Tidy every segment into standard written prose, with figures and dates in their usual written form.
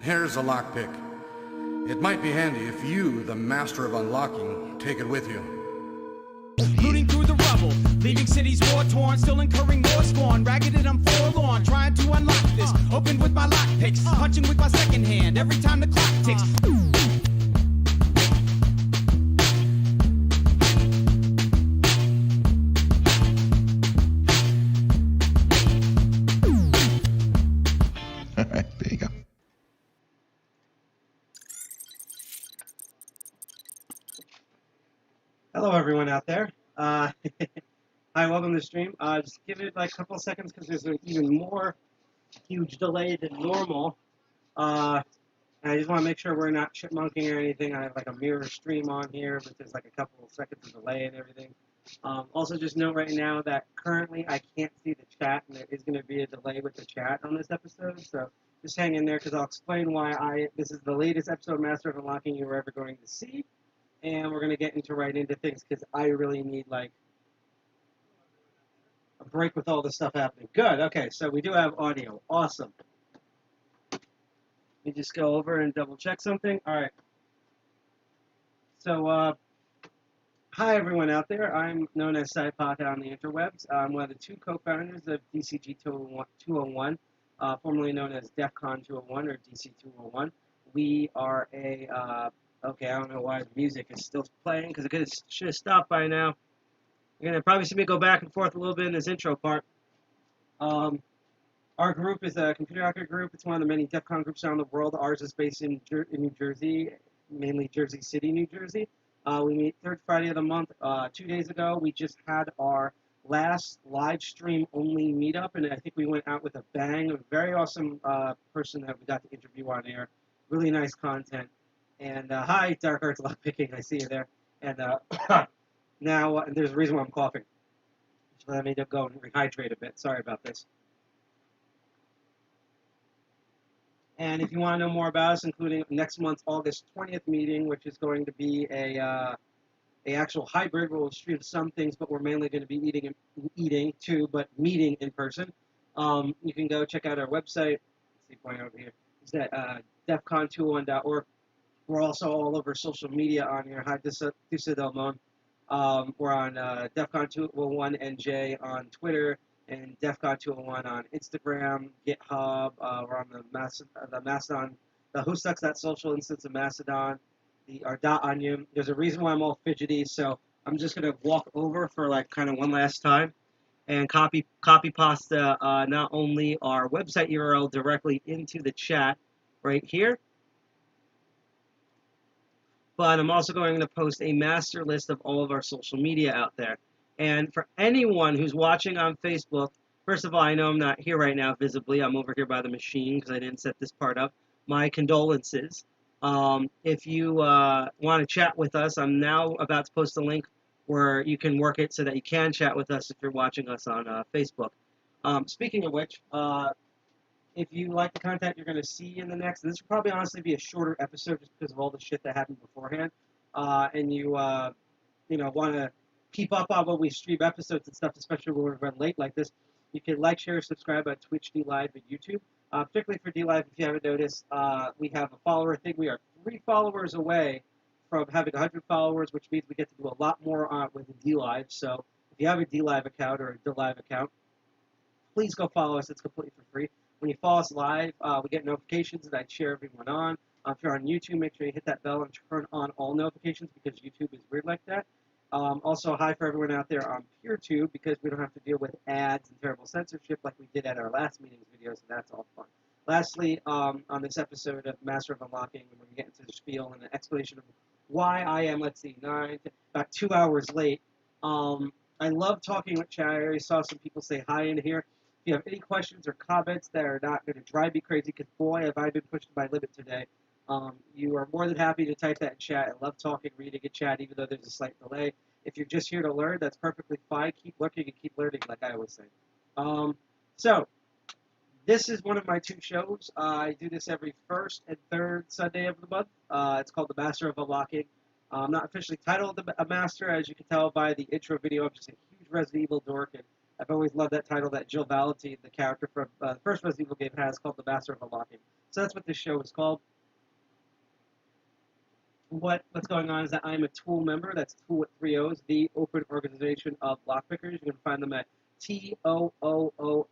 Here's a lockpick. It might be handy if you, the master of unlocking, take it with you. Looting through the rubble, leaving cities war-torn, still incurring more scorn. Ragged and I'm forlorn, trying to unlock this. Open with my lockpicks, punching with my second hand every time the clock ticks. All right, there you go. Hello, everyone out there. Hi, welcome to the stream. Just give it like a couple of seconds because there's an even more huge delay than normal. And I just want to make sure we're not chipmunking or anything. I have like a mirror stream on here, but there's like a couple of seconds of delay and everything. Also, just note right now that currently I can't see the chat, and there is going to be a delay with the chat on this episode. So just hang in there because I'll explain why this is the latest episode of Master of Unlocking you're ever going to see. And we're going to get right into things because I really need, like, a break with all this stuff happening. Good. Okay, so we do have audio. Awesome. Let me just go over and double-check something. All right. So, hi, everyone out there. I'm known as Sidepocket on the interwebs. I'm one of the two co-founders of DCG 201, formerly known as DEF CON 201 or DC 201. We are a... okay, I don't know why the music is still playing, because it should have stopped by now. You're going to probably see me go back and forth a little bit in this intro part. Our group is a computer hacker group. It's one of the many DEF CON groups around the world. Ours is based in New Jersey, mainly Jersey City, New Jersey. We meet third Friday of the month. 2 days ago, we just had our last live stream only meetup, and I think we went out with a bang. A very awesome person that we got to interview on air. Really nice content. And hi, Dark Arts Lockpicking, I see you there. And now, there's a reason why I'm coughing. So let me go and rehydrate a bit. Sorry about this. And if you want to know more about us, including next month's August 20th meeting, which is going to be a actual hybrid where we'll stream some things, but we're mainly going to be eating too, but meeting in person. You can go check out our website. Let's see, point over here. It's at defcon201.org. We're also all over social media on here. Hi, Dusa Del Mon. We're on DEFCON 201 NJ on Twitter and DEFCON 201 on Instagram, GitHub. We're on the Mastodon, the whosucks.social instance of Mastodon, our .onion. There's a reason why I'm all fidgety, so I'm just going to walk over for like kind of one last time and copy pasta not only our website URL directly into the chat right here, but I'm also going to post a master list of all of our social media out there. And for anyone who's watching on Facebook, first of all, I know I'm not here right now visibly. I'm over here by the machine because I didn't set this part up. My condolences. If you want to chat with us, I'm now about to post a link where you can work it so that you can chat with us if you're watching us on Facebook. Speaking of which, if you like the content you're going to see in the next, this will probably honestly be a shorter episode just because of all the shit that happened beforehand, and you want to keep up on when we stream episodes and stuff, especially when we run late like this, you can like, share, subscribe on Twitch, DLive, and YouTube. Particularly for DLive, if you haven't noticed, we have a follower thing. We are 3 followers away from having 100 followers, which means we get to do a lot more with DLive. So if you have a DLive account or a DLive account, please go follow us. It's completely for free. When you follow us live, we get notifications that I share everyone on. If you're on YouTube, make sure you hit that bell and turn on all notifications because YouTube is weird like that. Also, hi for everyone out there on PeerTube because we don't have to deal with ads and terrible censorship like we did at our last meeting's videos, and that's all fun. Lastly, on this episode of Master of Unlocking, we're going to get into the spiel and an explanation of why I am, about 2 hours late. I love talking with chat. I already saw some people say hi in here. If you have any questions or comments that are not going to drive me crazy, because boy, have I been pushed to my limit today, you are more than happy to type that in chat. I love talking, reading in chat, even though there's a slight delay. If you're just here to learn, that's perfectly fine. Keep looking and keep learning, like I always say. So, this is one of my 2 shows. I do this every first and third Sunday of the month. It's called The Master of Unlocking. I'm not officially titled a Master, as you can tell by the intro video. I'm just a huge Resident Evil dork, and I've always loved that title that Jill Valentine, the character from the first Resident Evil game, has, called the Master of Unlocking. So that's what this show is called. What's going on is that I'm a TOOOL member. That's TOOOL with 3 O's, the open organization of lockpickers. You can find them at TOOOL.us.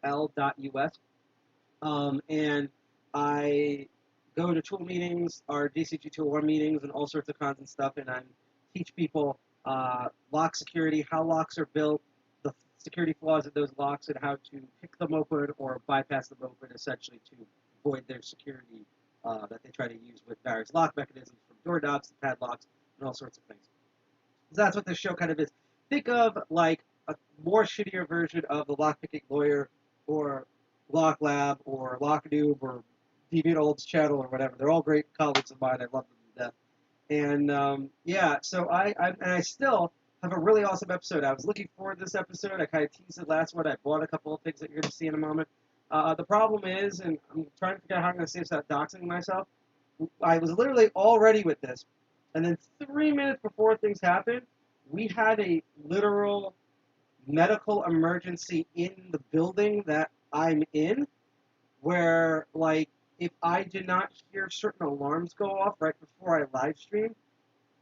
And I go to TOOOL meetings, our DCG 201 meetings, and all sorts of cons and stuff, and I teach people lock security, how locks are built, the security flaws of those locks, and how to pick them open or bypass them open, essentially, to avoid their security that they try to use with various lock mechanisms, from door knobs to padlocks and all sorts of things. So that's what this show kind of is. Think of like a more shittier version of the Lockpicking Lawyer or Lock Lab or Lock Noob or Deviant Old's channel or whatever. They're all great colleagues of mine. I love them to death. And yeah, so I still have a really awesome episode. I was looking forward to this episode. I kind of teased it last one. I bought a couple of things that you're going to see in a moment. The problem is, and I'm trying to figure out how I'm going to save without doxing myself, I was literally all ready with this. And then 3 minutes before things happened, we had a literal medical emergency in the building that I'm in, where, like, if I did not hear certain alarms go off right before I live stream,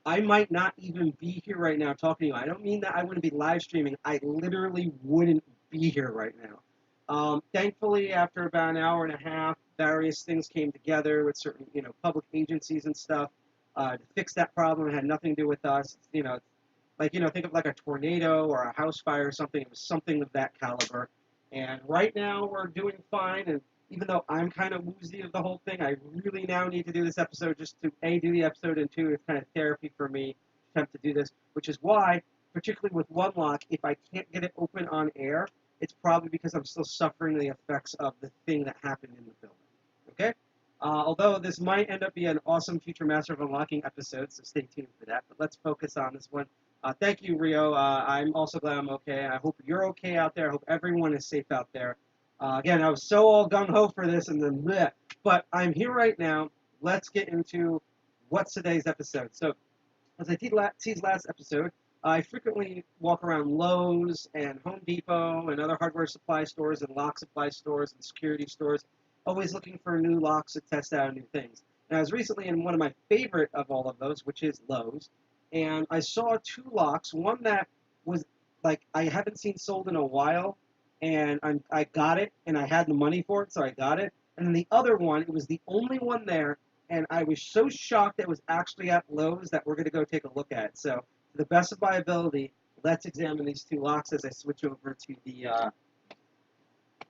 I might not even be here right now talking to you. I don't mean that I wouldn't be live streaming. I literally wouldn't be here right now. Thankfully, after about an hour and a half, various things came together with certain, public agencies and stuff to fix that problem. It had nothing to do with us. Think of like a tornado or a house fire or something. It was something of that caliber. And right now, we're doing fine. And even though I'm kind of woozy of the whole thing, I really now need to do this episode just to, A, do the episode, and 2, it's kind of therapy for me to attempt to do this, which is why, particularly with one lock, if I can't get it open on air, it's probably because I'm still suffering the effects of the thing that happened in the building. Okay? Although this might end up being an awesome future Master of Unlocking episode, so stay tuned for that. But let's focus on this one. Thank you, Rio. I'm also glad I'm okay. I hope you're okay out there. I hope everyone is safe out there. Again, I was so all gung-ho for this, and then bleh. But I'm here right now. Let's get into what's today's episode. So, as I teased last episode, I frequently walk around Lowe's and Home Depot and other hardware supply stores and lock supply stores and security stores, always looking for new locks to test out new things. And I was recently in one of my favorite of all of those, which is Lowe's, and I saw 2 locks, one that was like I haven't seen sold in a while, and I got it, and I had the money for it, so I got it. And then the other one, it was the only one there, and I was so shocked that it was actually at Lowe's that we're going to go take a look at it. So, to the best of my ability, let's examine these 2 locks as I switch over to the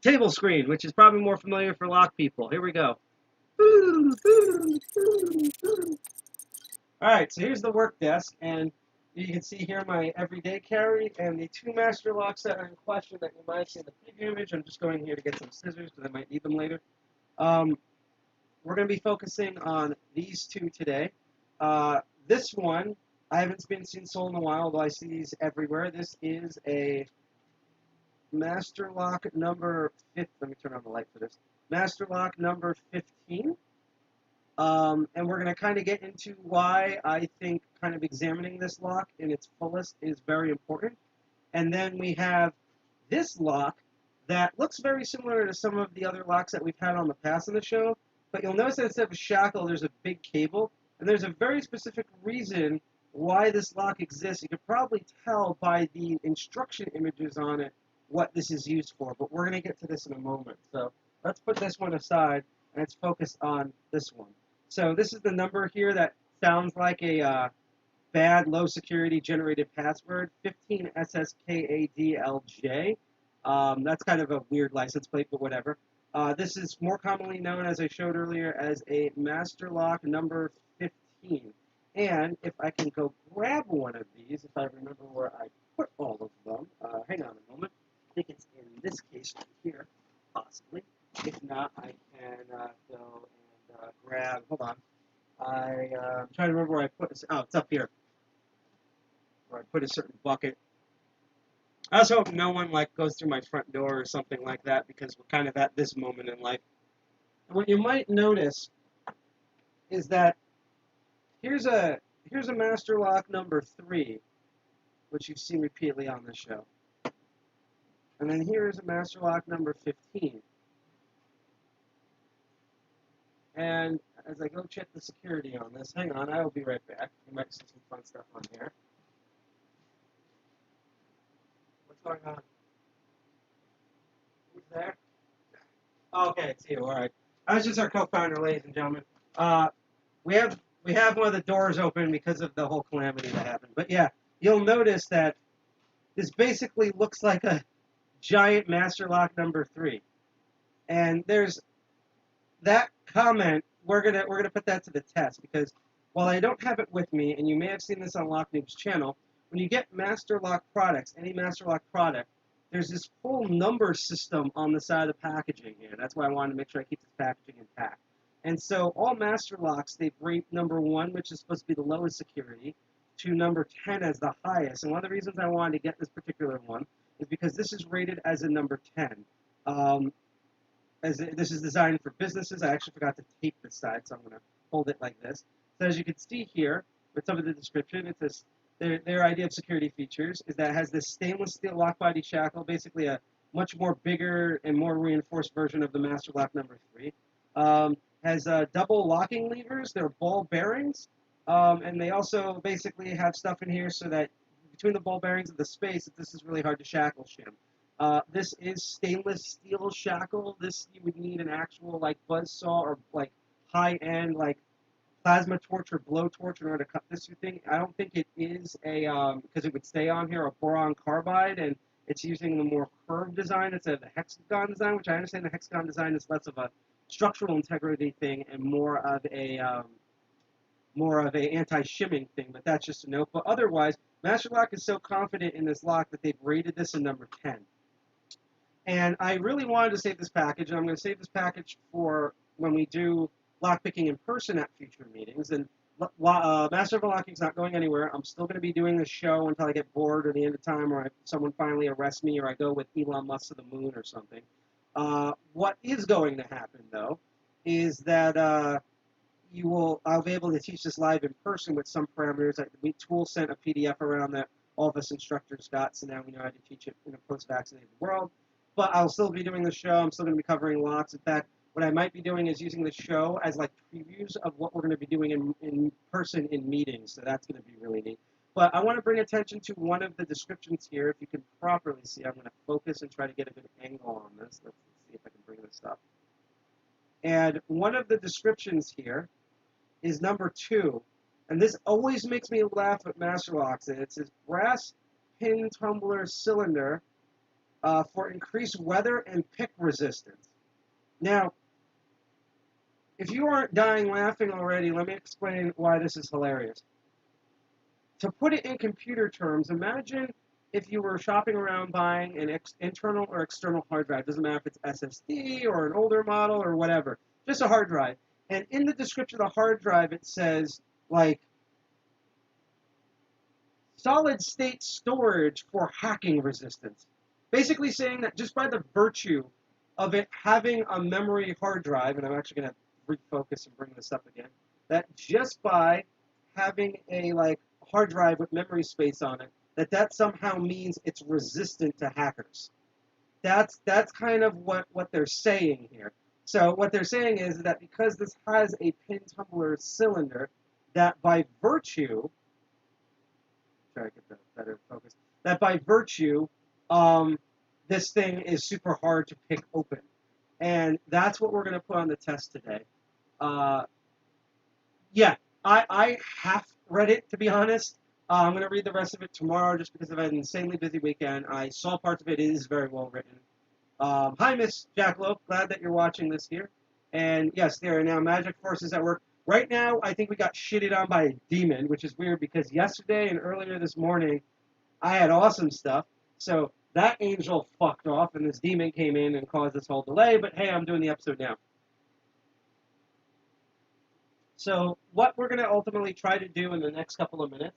table screen, which is probably more familiar for lock people. Here we go. Alright, so here's the work desk, and you can see here my everyday carry and the 2 master locks that are in question that you might see in the preview image. I'm just going here to get some scissors because I might need them later. We're going to be focusing on these 2 today. This one, I haven't been seen sold in a while, although I see these everywhere. This is a master lock number 15. Let me turn on the light for this. Master lock number 15. And we're going to kind of get into why I think kind of examining this lock in its fullest is very important. And then we have this lock that looks very similar to some of the other locks that we've had on the past in the show. But you'll notice that instead of a shackle, there's a big cable. And there's a very specific reason why this lock exists. You can probably tell by the instruction images on it what this is used for. But we're going to get to this in a moment. So let's put this one aside, and let's focus on this one. So this is the number here that sounds like a bad low security generated password, 15SSKADLJ. That's kind of a weird license plate, but whatever. This is more commonly known, as I showed earlier, as a master lock number 15. And if I can go grab one of these, if I remember where I put all of them, hang on a moment. I think it's in this case right here, possibly. If not, I can go and grab, hold on. I'm trying to remember where I put this. Oh, it's up here. Where I put a certain bucket. I also hope no one goes through my front door or something like that, because we're kind of at this moment in life. And what you might notice is that here's a master lock number 3, which you've seen repeatedly on this show. And then here's a master lock number 15. And as I go check the security on this, hang on, I will be right back. You might see some fun stuff on here. What's going on? Who's there? Oh, okay, it's you. All right. I was just our co-founder, ladies and gentlemen. We have one of the doors open because of the whole calamity that happened. But yeah, you'll notice that this basically looks like a giant master lock number 3. And there's that comment. We're gonna put that to the test because while I don't have it with me, and you may have seen this on Lock Noob's channel, when you get master lock products, any master lock product, there's this full number system on the side of the packaging here. That's why I wanted to make sure I keep this packaging intact. And so all master locks, they rate number 1, which is supposed to be the lowest security, to number 10 as the highest. And one of the reasons I wanted to get this particular one is because this is rated as a number 10. This is designed for businesses. I actually forgot to tape this side, so I'm going to hold it like this. So as you can see here, with some of the description, it says their idea of security features is that it has this stainless steel lock body shackle, basically a much more bigger and more reinforced version of the master lock number 3. Has double locking levers. They're ball bearings, and they also basically have stuff in here so that between the ball bearings and the space, this is really hard to shackle shim. This is stainless steel shackle. This you would need an actual like buzzsaw or like high-end like plasma torch or blowtorch in order to cut this thing. I don't think it is a because it would stay on here a boron carbide, and it's using the more curved design instead of the hexagon design, which I understand the hexagon design is less of a structural integrity thing and more of a anti-shimming thing, but that's just a note. But otherwise, Master Lock is so confident in this lock that they've rated this a number 10. And I really wanted to save this package, and I'm going to save this package for when we do lockpicking in person at future meetings. And Master of Unlocking is not going anywhere. I'm still going to be doing this show until I get bored or the end of time, or someone finally arrests me, or I go with Elon Musk to the moon or something. What is going to happen, though, is that I'll be able to teach this live in person with some parameters. Tool sent a PDF around that all of us instructors got, so now we know how to teach it in a post-vaccinated world. But I'll still be doing the show. I'm still going to be covering locks. In fact, what I might be doing is using the show as like previews of what we're going to be doing in person in meetings. So that's going to be really neat. But I want to bring attention to one of the descriptions here. If you can properly see, I'm going to focus and try to get a good angle on this. Let's see if I can bring this up. And one of the descriptions here is number 2. And this always makes me laugh at master locks. And it says brass pin tumbler cylinder for increased weather and pick resistance. Now, if you aren't dying laughing already, let me explain why this is hilarious. To put it in computer terms, imagine if you were shopping around buying an internal or external hard drive. Doesn't matter if it's SSD or an older model or whatever. Just a hard drive. And in the description of the hard drive, it says, like, solid state storage for hacking resistance. Basically saying that just by the virtue of it having a memory hard drive, and I'm actually going to refocus and bring this up again, that just by having a like hard drive with memory space on it, that somehow means it's resistant to hackers. That's kind of what they're saying here. So what they're saying is that because this has a pin tumbler cylinder, that by virtue, try to get the better focus, that by virtue, this thing is super hard to pick open. And that's what we're going to put on the test today. Yeah, I half read it, to be honest. I'm going to read the rest of it tomorrow just because I've had an insanely busy weekend. I saw parts of it. It is very well written. Hi, Miss Jackalope. Glad that you're watching this here. And yes, there are now magic forces at work. Right now, I think we got shitted on by a demon, which is weird because yesterday and earlier this morning, I had awesome stuff. So that angel fucked off, and this demon came in and caused this whole delay. But hey, I'm doing the episode now. So what we're going to ultimately try to do in the next couple of minutes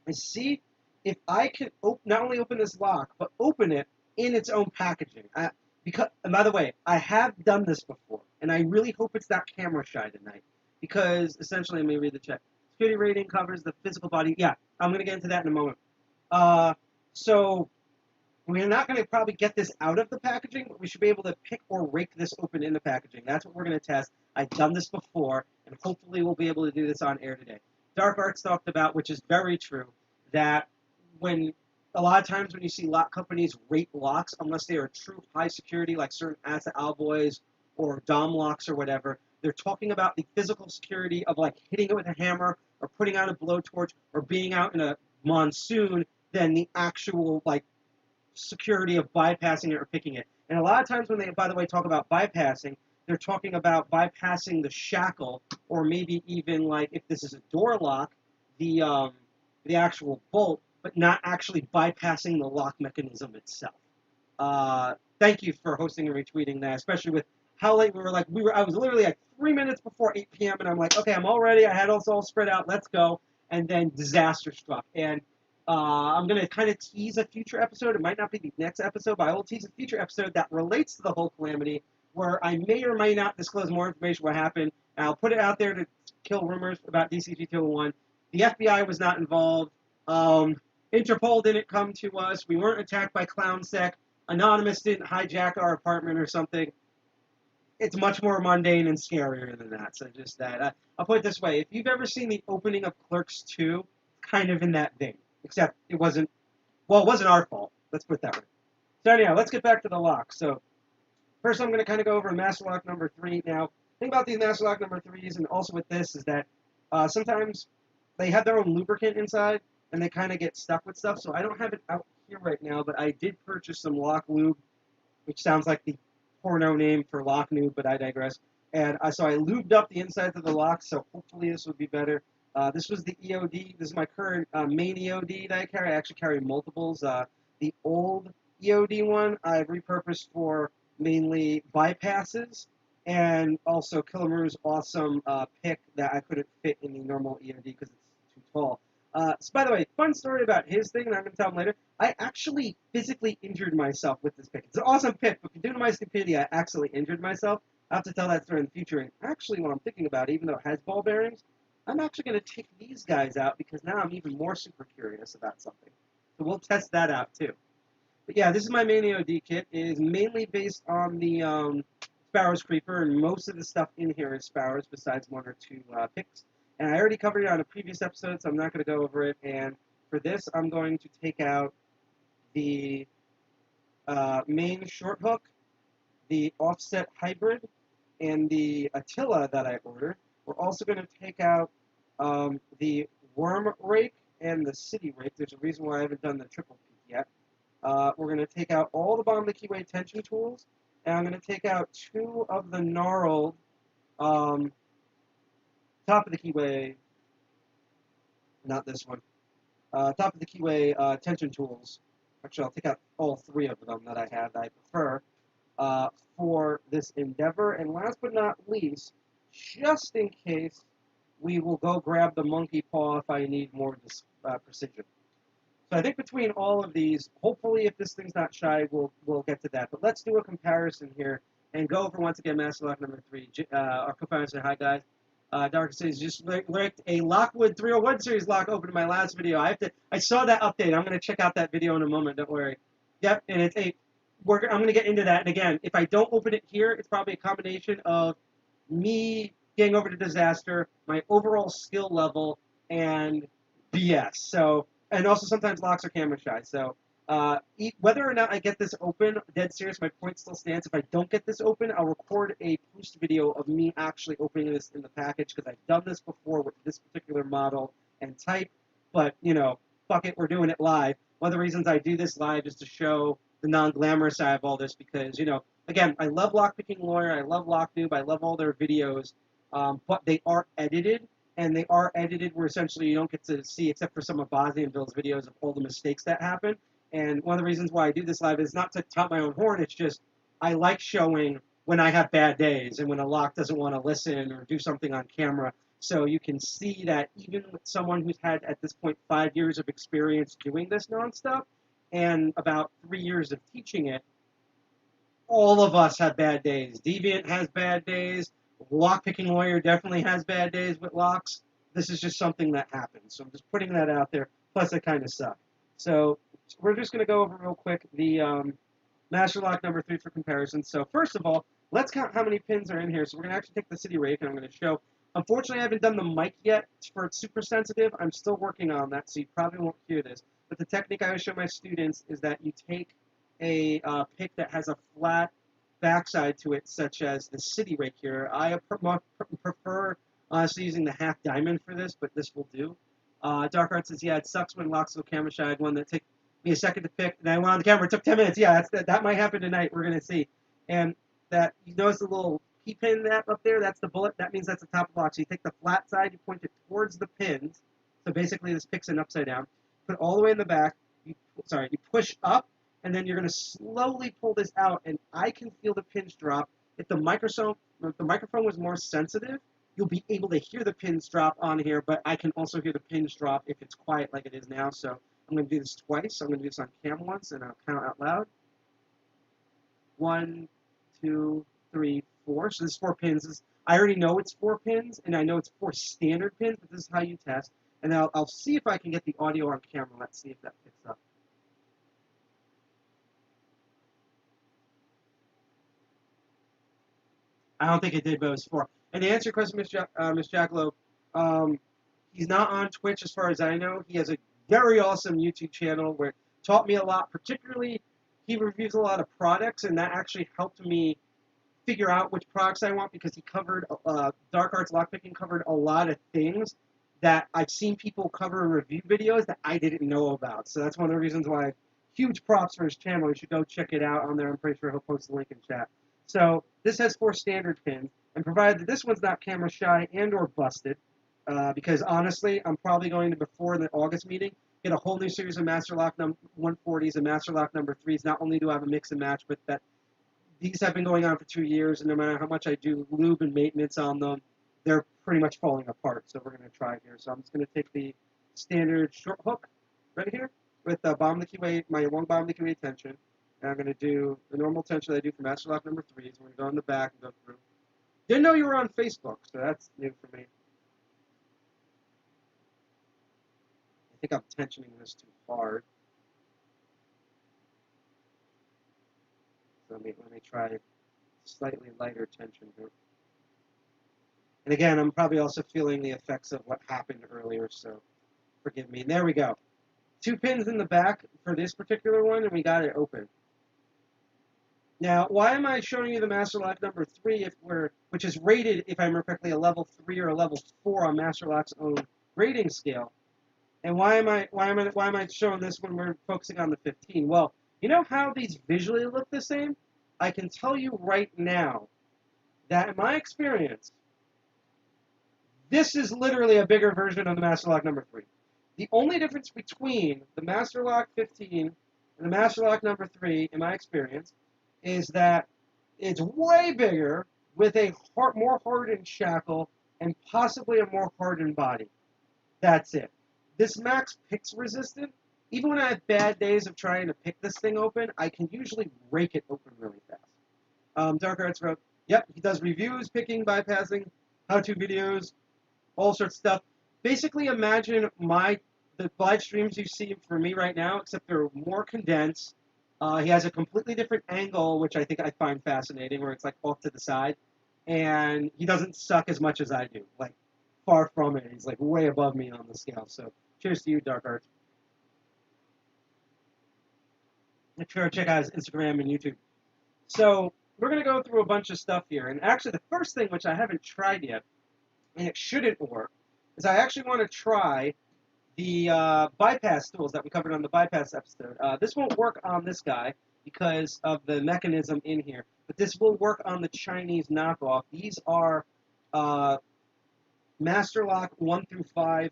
is see if I can not only open this lock, but open it in its own packaging. And by the way, I have done this before, and I really hope it's not camera shy tonight, because essentially, let me read the check. Security rating covers the physical body. Yeah, I'm going to get into that in a moment. So We're not going to probably get this out of the packaging, but we should be able to pick or rake this open in the packaging. That's what we're going to test. I've done this before, and hopefully we'll be able to do this on air today. Dark Arts talked about, which is very true, that when a lot of times when you see lock companies rate locks, unless they are true high security, like certain Assa Alloys or Dom locks or whatever, they're talking about the physical security of like hitting it with a hammer or putting out a blowtorch or being out in a monsoon than the actual like security of bypassing it or picking it. And a lot of times when they, by the way, talk about bypassing, they're talking about bypassing the shackle, or maybe even like if this is a door lock, the actual bolt, but not actually bypassing the lock mechanism itself. Thank you for hosting and retweeting that, especially with how late we were. Like I was literally like 3 minutes before 8 p.m. and I'm like, okay, I'm all ready. I had us all spread out. Let's go. And then disaster struck. And I'm going to kind of tease a future episode. It might not be the next episode, but I will tease a future episode that relates to the whole calamity, where I may or may not disclose more information what happened. And I'll put it out there to kill rumors about DCG 201. The FBI was not involved. Interpol didn't come to us. We weren't attacked by ClownSec. Anonymous didn't hijack our apartment or something. It's much more mundane and scarier than that. So just that. I'll put it this way. If you've ever seen the opening of Clerks 2, kind of in that vein. Except it wasn't our fault. Let's put it that way. So anyhow, let's get back to the lock. So first I'm going to kind of go over Master Lock number 3. Now, the thing about these Master Lock number 3s and also with this is that sometimes they have their own lubricant inside and they kind of get stuck with stuff. So I don't have it out here right now, but I did purchase some lock lube, which sounds like the porno name for lock lube, but I digress. And so I lubed up the insides of the lock, so hopefully this will be better. This was the EOD. This is my current main EOD that I carry. I actually carry multiples. The old EOD one I've repurposed for mainly bypasses and also Killamur's awesome pick that I couldn't fit in the normal EOD because it's too tall. So by the way, fun story about his thing, and I'm going to tell him later. I actually physically injured myself with this pick. It's an awesome pick, but due to my stupidity, I actually injured myself. I'll have to tell that story in the future. And actually, what I'm thinking about, even though it has ball bearings, I'm actually going to take these guys out because now I'm even more super curious about something. So we'll test that out too. But yeah, this is my main EOD kit. It is mainly based on the Sparrow's Creeper, and most of the stuff in here is Sparrow's besides 1 or 2 picks. And I already covered it on a previous episode, so I'm not going to go over it. And for this, I'm going to take out the main short hook, the offset hybrid, and the Attila that I ordered. We're also going to take out the worm rake and the city rake. There's a reason why I haven't done the triple peak yet. We're going to take out all the bottom of the keyway tension tools, and I'm going to take out 2 of the gnarled top of the keyway, not this one, top of the keyway tension tools. Actually, I'll take out all 3 of them that I have that I prefer for this endeavor. And last but not least, just in case, we will go grab the monkey paw if I need more precision. So I think between all of these, hopefully if this thing's not shy, we'll get to that. But let's do a comparison here and go over once again Master Lock number 3. Our co-founder said, hi guys. Dark says just licked a Lockwood 301 series lock open in my last video. I saw that update. I'm going to check out that video in a moment. Don't worry. Yep, and I'm going to get into that. And again, if I don't open it here, it's probably a combination of me getting over to disaster, my overall skill level, and BS. So, and also sometimes locks are camera shy. So, whether or not I get this open, dead serious, my point still stands. If I don't get this open, I'll record a post video of me actually opening this in the package because I've done this before with this particular model and type. But, you know, fuck it, we're doing it live. One of the reasons I do this live is to show the non-glamorous side of all this because, you know, again, I love Lockpicking Lawyer, I love LockNoob, I love all their videos, but they are edited. And they are edited where essentially you don't get to see, except for some of Bozzy and Bill's videos, of all the mistakes that happen. And one of the reasons why I do this live is not to tout my own horn. It's just I like showing when I have bad days and when a lock doesn't want to listen or do something on camera. So you can see that even with someone who's had, at this point, 5 years of experience doing this nonstop and about 3 years of teaching it, all of us have bad days. Deviant has bad days. Lockpicking Lawyer definitely has bad days with locks. This is just something that happens. So I'm just putting that out there. Plus, I kind of suck. So So we're just going to go over real quick the master lock number 3 for comparison. So first of all, let's count how many pins are in here. So we're going to actually take the city rake and I'm going to show. Unfortunately, I haven't done the mic yet for it's super sensitive. I'm still working on that, so you probably won't hear this. But the technique I always show my students is that you take a pick that has a flat backside to it, such as the city rake here. I prefer honestly using the half diamond for this, but this will do. Dark Art says, yeah, it sucks when locks go camera shy. I had one that took me a second to pick, and I went on the camera. It took 10 minutes. Yeah, that might happen tonight. We're going to see. And that, you notice the little key pin that up there? That's the bullet. That means that's the top of the lock. So you take the flat side, you point it towards the pins. So basically this pick's an upside down. Put it all the way in the back. You push up, and then you're going to slowly pull this out, and I can feel the pins drop. If the microphone was more sensitive, you'll be able to hear the pins drop on here, but I can also hear the pins drop if it's quiet like it is now. So I'm going to do this twice. I'm going to do this on cam once, and I'll count out loud. 1, 2, 3, 4. So this is 4 pins. I already know it's 4 pins, and I know it's 4 standard pins, but this is how you test. And I'll see if I can get the audio on camera. Let's see if that picks up. I don't think it did, but it was 4. And to answer your question, Miss Jackalow, he's not on Twitch as far as I know. He has a very awesome YouTube channel where it taught me a lot. Particularly, he reviews a lot of products, and that actually helped me figure out which products I want because he covered, Dark Arts Lockpicking covered a lot of things that I've seen people cover in review videos that I didn't know about. So that's one of the reasons why huge props for his channel. You should go check it out on there. I'm pretty sure he'll post the link in chat. So this has 4 standard pins, and provided that this one's not camera shy and or busted, because honestly, I'm probably going to, before the August meeting, get a whole new series of Master Lock 140s and Master Lock number 3s. Not only do I have a mix and match, but that these have been going on for 2 years, and no matter how much I do lube and maintenance on them, they're pretty much falling apart. So we're going to try here. So I'm just going to take the standard short hook right here with the bottom of the keyway, my long bottom of the keyway tension. And I'm going to do the normal tension that I do for Master Lock number 3s. We're going to go in the back and go through. Didn't know you were on Facebook, so that's new for me. I think I'm tensioning this too hard. So let me try slightly lighter tension here. And again, I'm probably also feeling the effects of what happened earlier, so forgive me. And there we go. 2 pins in the back for this particular one, and we got it open. Now, why am I showing you the Master Lock number 3 which is rated, if I remember correctly, a level 3 or a level 4 on Master Lock's own rating scale? And why am I showing this when we're focusing on the 15? Well, you know how these visually look the same? I can tell you right now that in my experience, this is literally a bigger version of the Master Lock number 3. The only difference between the Master Lock 15 and the Master Lock number 3, in my experience, is that it's way bigger with a more hardened shackle and possibly a more hardened body. That's it. This max picks resistant. Even when I have bad days of trying to pick this thing open, I can usually rake it open really fast. Dark Arts wrote, yep, he does reviews, picking, bypassing, how-to videos, all sorts of stuff. Basically, imagine the live streams you see for me right now, except they're more condensed. He has a completely different angle, which I think I find fascinating, where it's like off to the side. And he doesn't suck as much as I do. Like, far from it. He's like way above me on the scale. So, cheers to you, Dark Arts. Make sure to check out his Instagram and YouTube. So, we're going to go through a bunch of stuff here. And actually, the first thing, which I haven't tried yet, and it shouldn't work, is I actually want to try the bypass tools that we covered on the bypass episode. This won't work on this guy because of the mechanism in here, but this will work on the Chinese knockoff. These are Master Lock 1 through 5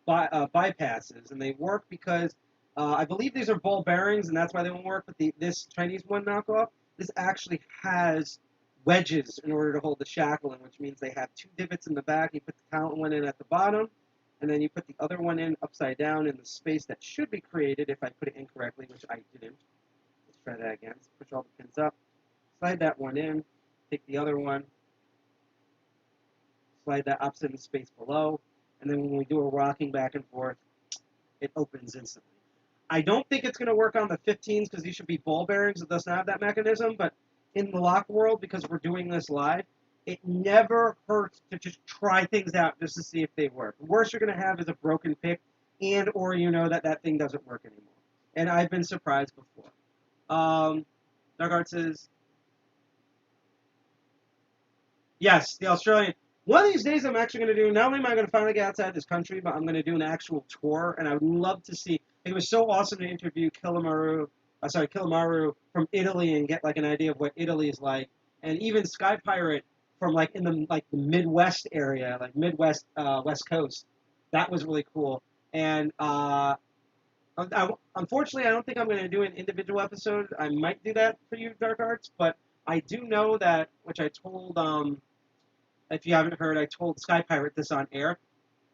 bypasses, and they work because I believe these are ball bearings, and that's why they won't work, but this Chinese one knockoff, this actually has wedges in order to hold the shackle in, which means they have 2 divots in the back. You put the talent one in at the bottom, and then you put the other one in upside down in the space that should be created if I put it incorrectly, which I didn't. Let's try that again. Let's push all the pins up. Slide that one in. Take the other one. Slide that opposite in the space below. And then when we do a rocking back and forth, it opens instantly. I don't think it's going to work on the 15s because these should be ball bearings. It doesn't have that mechanism. But in the lock world, because we're doing this live, it never hurts to just try things out just to see if they work. The worst you're going to have is a broken pick, and or you know that thing doesn't work anymore. And I've been surprised before. Dark Art says, yes, the Australian. One of these days I'm actually going to do, not only am I going to finally get outside this country, but I'm going to do an actual tour, and I would love to see, it was so awesome to interview Kilamaru from Italy and get like an idea of what Italy is like, and even Sky Pirate from like in the Midwest area, like Midwest, West Coast. That was really cool. And unfortunately, I don't think I'm going to do an individual episode. I might do that for you, Dark Arts, but I do know that, which I told, if you haven't heard, I told Sky Pirate this on air.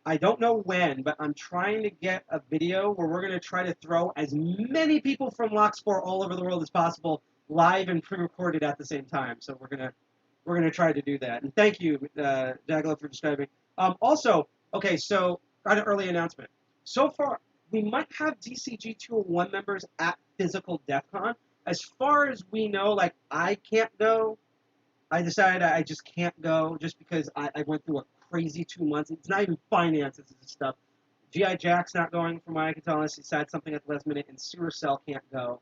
I don't know when, but I'm trying to get a video where we're going to try to throw as many people from Locksport all over the world as possible live and pre-recorded at the same time. So we're gonna try to do that. And thank you, Jagalo, for describing. Also, okay, so got an early announcement. So far, we might have DCG 201 members at physical DEF CON. As far as we know, like, I can't go. I decided I just can't go just because I went through a crazy 2 months. It's not even finances and stuff. G.I. Jack's not going, from what I can tell, unless he said something at the last minute, and Sewer Cell can't go.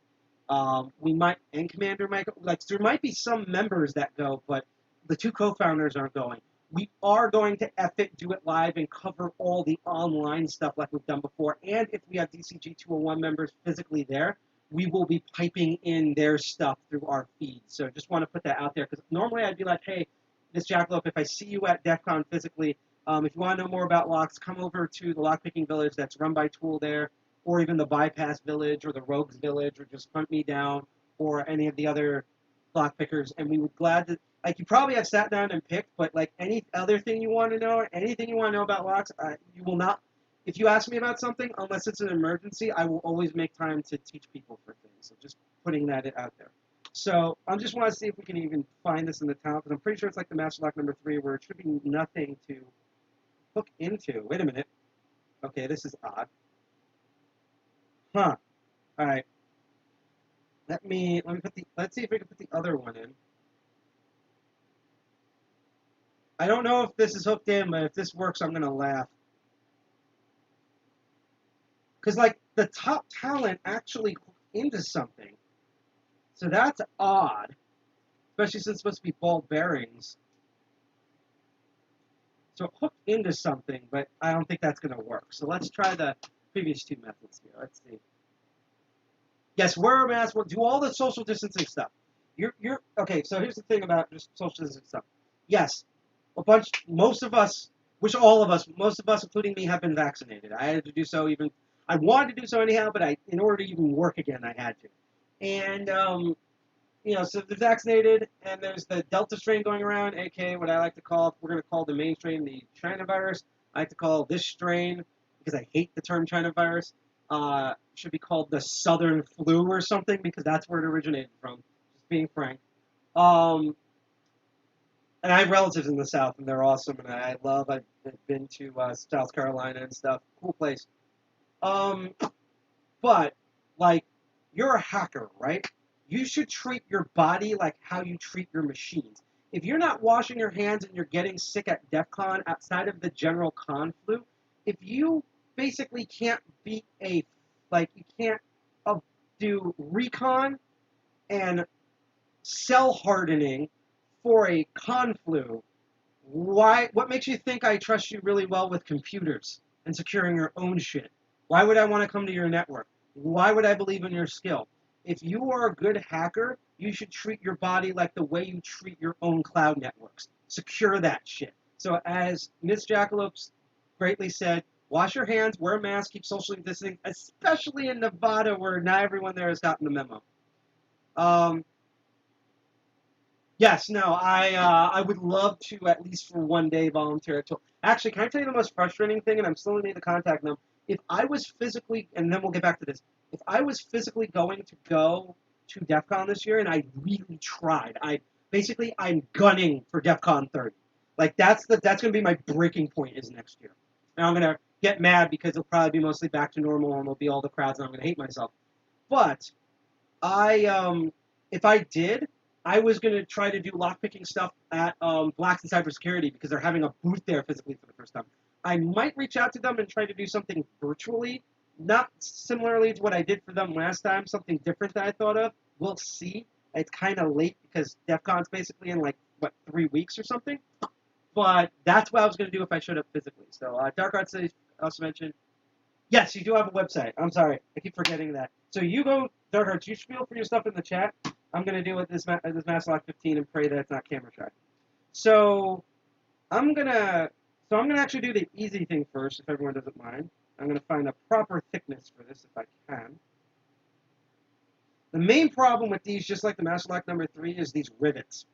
We might, and Commander might go. Like, there might be some members that go, but the two co-founders aren't going. We are going to do it live and cover all the online stuff like we've done before. And if we have DCG 201 members physically there, we will be piping in their stuff through our feed. So just want to put that out there, because normally I'd be like, hey, Miss Jackalope, if I see you at DEF CON physically, if you want to know more about locks, come over to the Lockpicking Village that's run by Tool there, or even the Bypass Village or the Rogues Village, or just hunt me down, or any of the other lockpickers, and we would glad to, like, you probably have sat down and picked, but like any other thing you want to know, anything you want to know about locks, you will not, if you ask me about something, unless it's an emergency, I will always make time to teach people for things. So just putting that out there. So I just want to see if we can even find this in the town, because I'm pretty sure it's like the Master Lock number 3, where it should be nothing to hook into. Wait a minute. Okay, this is odd. Huh. All right. Let me put the, let's see if we can put the other one in. I don't know if this is hooked in, but if this works, I'm going to laugh. Because, like, the top talent actually hooked into something. So that's odd. Especially since it's supposed to be ball bearings. So it hooked into something, but I don't think that's going to work. So let's try the previous two methods here. Let's see. Yes, wear a mask. We'll do all the social distancing stuff. You're okay. So here's the thing about just social distancing stuff. Yes, most of us, including me, have been vaccinated. I had to do so I wanted to do so anyhow, but in order to even work again, I had to. And so they're vaccinated, and there's the Delta strain going around, aka what I like to call, we're going to call the main strain the China virus. I like to call this strain, because I hate the term China virus, should be called the Southern flu or something, because that's where it originated from, just being frank. And I have relatives in the South, and they're awesome, and I've been to South Carolina and stuff. Cool place. But, like, you're a hacker, right? You should treat your body like how you treat your machines. If you're not washing your hands and you're getting sick at DEF CON outside of the general con flu, if you basically can't beat you can't do recon and cell hardening for a con flu, what makes you think I trust you really well with computers and securing your own shit? Why would I want to come to your network? Why would I believe in your skill? If you are a good hacker, you should treat your body like the way you treat your own cloud networks. Secure that shit. So as Ms. Jackalope greatly said, wash your hands, wear a mask, keep socially distancing, especially in Nevada where not everyone there has gotten the memo. Yes, no, I would love to, at least for one day, volunteer at Tool. Actually, can I tell you the most frustrating thing, and I'm still going to need to contact them, if I was physically, and then we'll get back to this, if I was physically going to go to DEF CON this year, and I really tried, I'm gunning for DEF CON 30. Like, that's going to be my breaking point is next year. And I'm going to get mad because it'll probably be mostly back to normal and there'll be all the crowds and I'm going to hate myself. But if I did, I was going to try to do lockpicking stuff at Blacks in Cybersecurity because they're having a booth there physically for the first time. I might reach out to them and try to do something virtually, not similarly to what I did for them last time, something different that I thought of. We'll see. It's kind of late because DEF CON's basically in 3 weeks or something. But that's what I was going to do if I showed up physically. So Dark Arts also mentioned. Yes, you do have a website. I'm sorry. I keep forgetting that. So you go, Dark Arts, you spiel for your stuff in the chat. I'm going to deal with this Master Lock 15 and pray that it's not camera shy. So I'm going to actually do the easy thing first, if everyone doesn't mind. I'm going to find a proper thickness for this if I can. The main problem with these, just like the Master Lock number 3, is these rivets.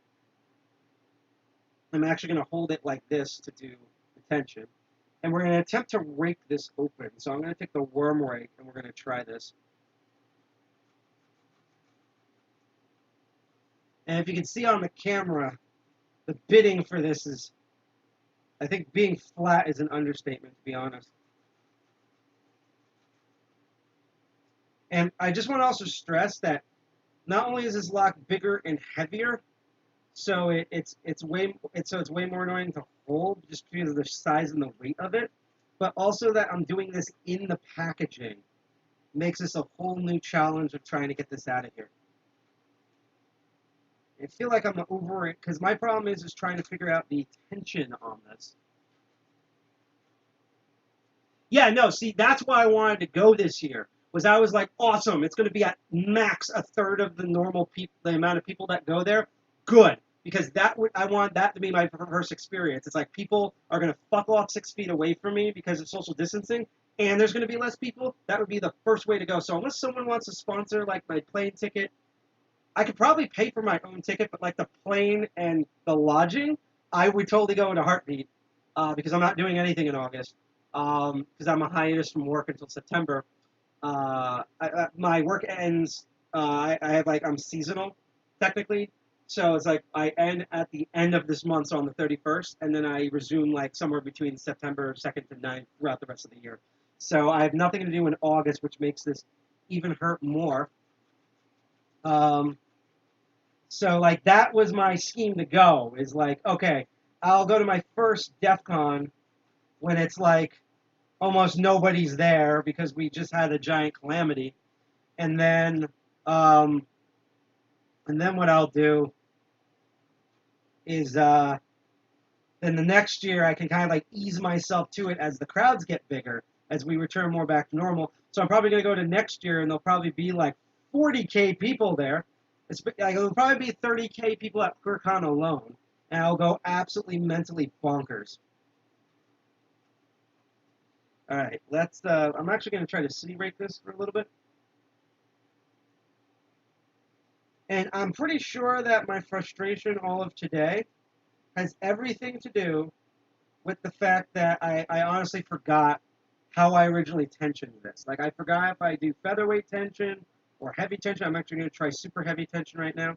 I'm actually going to hold it like this to do the tension. And we're going to attempt to rake this open. So I'm going to take the worm rake and we're going to try this. And if you can see on the camera, the bidding for this is, I think being flat is an understatement, to be honest. And I just want to also stress that not only is this lock bigger and heavier, so it's way more annoying to hold just because of the size and the weight of it, but also that I'm doing this in the packaging makes this a whole new challenge of trying to get this out of here. I feel like I'm over it because my problem is trying to figure out the tension on this. Yeah, no, see, that's why I wanted to go this year. Was I was like, awesome, it's going to be at max a third of the normal people, the amount of people that go there. Good, because I want that to be my first experience. It's like people are going to fuck off 6 feet away from me because of social distancing, and there's going to be less people. That would be the first way to go. So unless someone wants to sponsor like my plane ticket, I could probably pay for my own ticket, but like the plane and the lodging, I would totally go in a heartbeat because I'm not doing anything in August because I'm on hiatus from work until September. My work ends. I'm seasonal, technically, so it's like I end at the end of this month, so on the 31st, and then I resume like somewhere between September 2nd to 9th throughout the rest of the year. So I have nothing to do in August, which makes this even hurt more. So like that was my scheme to go. Is like, okay, I'll go to my first DEF CON when it's like almost nobody's there because we just had a giant calamity, and then what I'll do is then the next year I can kind of like ease myself to it as the crowds get bigger, as we return more back to normal. So I'm probably going to go to next year and there'll probably be like 40K people there. It'll probably be 30K people at PureCon alone, and I'll go absolutely mentally bonkers. All right, let's. I'm actually going to try to city rake this for a little bit. And I'm pretty sure that my frustration all of today has everything to do with the fact that I honestly forgot how I originally tensioned this. Like, I forgot if I do featherweight tension or heavy tension. I'm actually going to try super heavy tension right now.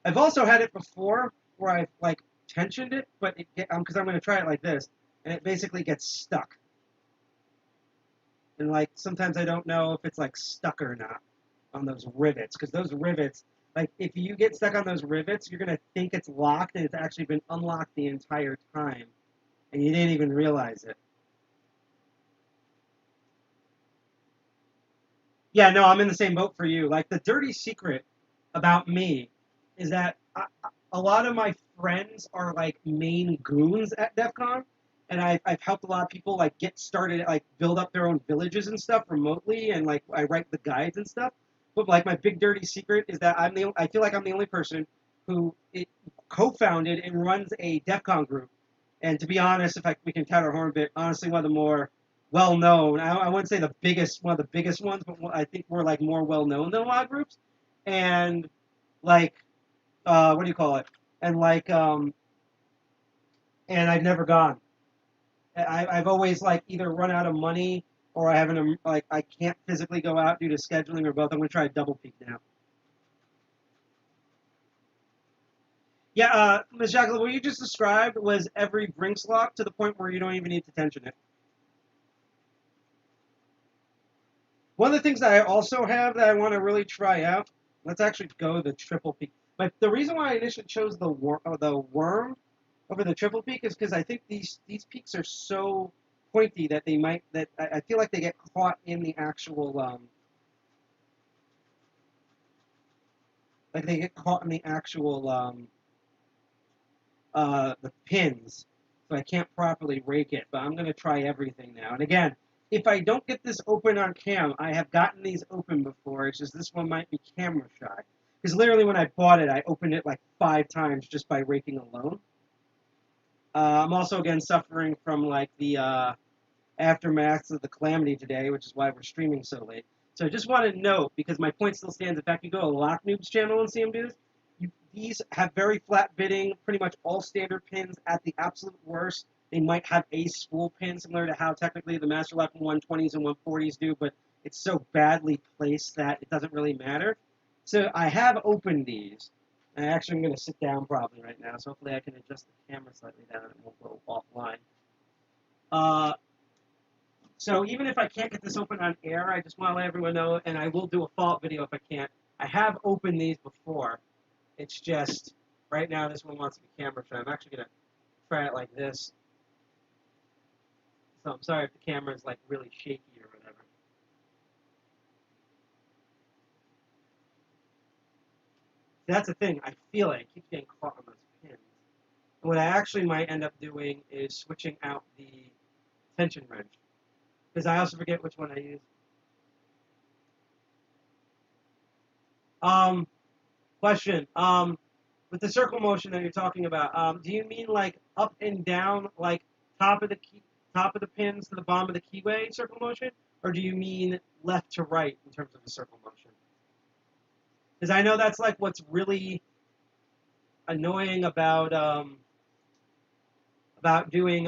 I've also had it before where I've, like, tensioned it, but because I'm going to try it like this, and it basically gets stuck. And, like, sometimes I don't know if it's, like, stuck or not on those rivets. Because those rivets, like, if you get stuck on those rivets, you're going to think it's locked, and it's actually been unlocked the entire time. And you didn't even realize it. Yeah, no, I'm in the same boat for you. Like, the dirty secret about me is that a lot of my friends are, like, main goons at DEF CON. And I've helped a lot of people, like, get started, like, build up their own villages and stuff remotely, and, like, I write the guides and stuff. But, like, my big dirty secret is that I feel like I'm the only person who co-founded and runs a DEF CON group. And to be honest, we can tout our horn a bit, honestly, one of the more well-known, I wouldn't say one of the biggest ones, but I think we're, like, more well-known than a lot of groups. And, like, what do you call it? And, like, and I've never gone. I've always, like, either run out of money or I haven't, like, I can't physically go out due to scheduling or both. I'm going to try a double peak now. Yeah, Ms. Jacqueline, what you just described was every Brinks lock to the point where you don't even need to tension it. One of the things that I also have that I want to really try out, let's actually go the triple peak. But the reason why I initially chose the worm over the triple peak is because I think these peaks are so pointy that I feel like they get caught in the actual the pins, so I can't properly rake it. But I'm gonna try everything now. And again, if I don't get this open on cam, I have gotten these open before. It's just this one might be camera shy. Because literally when I bought it, I opened it like 5 times just by raking alone. I'm also again suffering from like the aftermath of the calamity today, which is why we're streaming so late. So I just want to note, because my point still stands, in fact, you go to Lock Noob's channel and see him do this, these have very flat bitting, pretty much all standard pins. At the absolute worst, they might have a spool pin, similar to how technically the Master Lock 120s and 140s do, but it's so badly placed that it doesn't really matter. So I have opened these. And actually, I'm going to sit down probably right now, so hopefully I can adjust the camera slightly down and it won't go offline. So even if I can't get this open on air, I just want to let everyone know, and I will do a follow-up video if I can't. I have opened these before. It's just, right now this one wants to be camera shy. I'm actually going to try it like this. So I'm sorry if the camera is like really shaky or whatever. That's the thing. I feel it. I keep getting caught on those pins. And what I actually might end up doing is switching out the tension wrench. Because I also forget which one I use. Question. With the circle motion that you're talking about, do you mean like up and down, like top of the pins to the bottom of the keyway circle motion, or do you mean left to right in terms of the circle motion? Because I know that's like what's really annoying about doing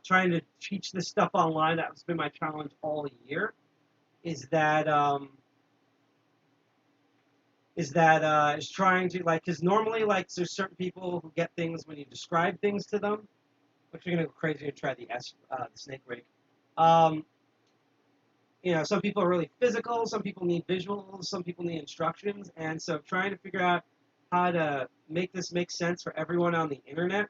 trying to teach this stuff online. That's been my challenge all year. Is trying to, like, because normally, like, there's certain people who get things when you describe things to them, which are gonna go crazy and try the snake rake. You know, some people are really physical, some people need visuals, some people need instructions, and so trying to figure out how to make this make sense for everyone on the internet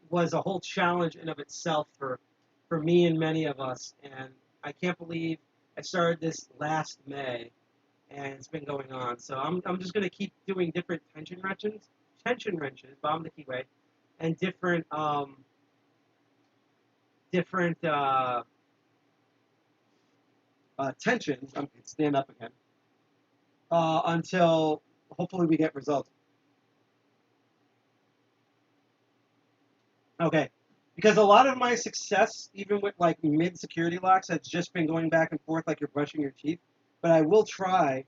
was a whole challenge in of itself for me and many of us. And I can't believe I started this last May, and it's been going on. So I'm just going to keep doing different tension wrenches, bottom of the keyway, and different tensions. I'm going to stand up again until hopefully we get results. Okay, because a lot of my success, even with like mid-security locks, has just been going back and forth like you're brushing your teeth. But I will try,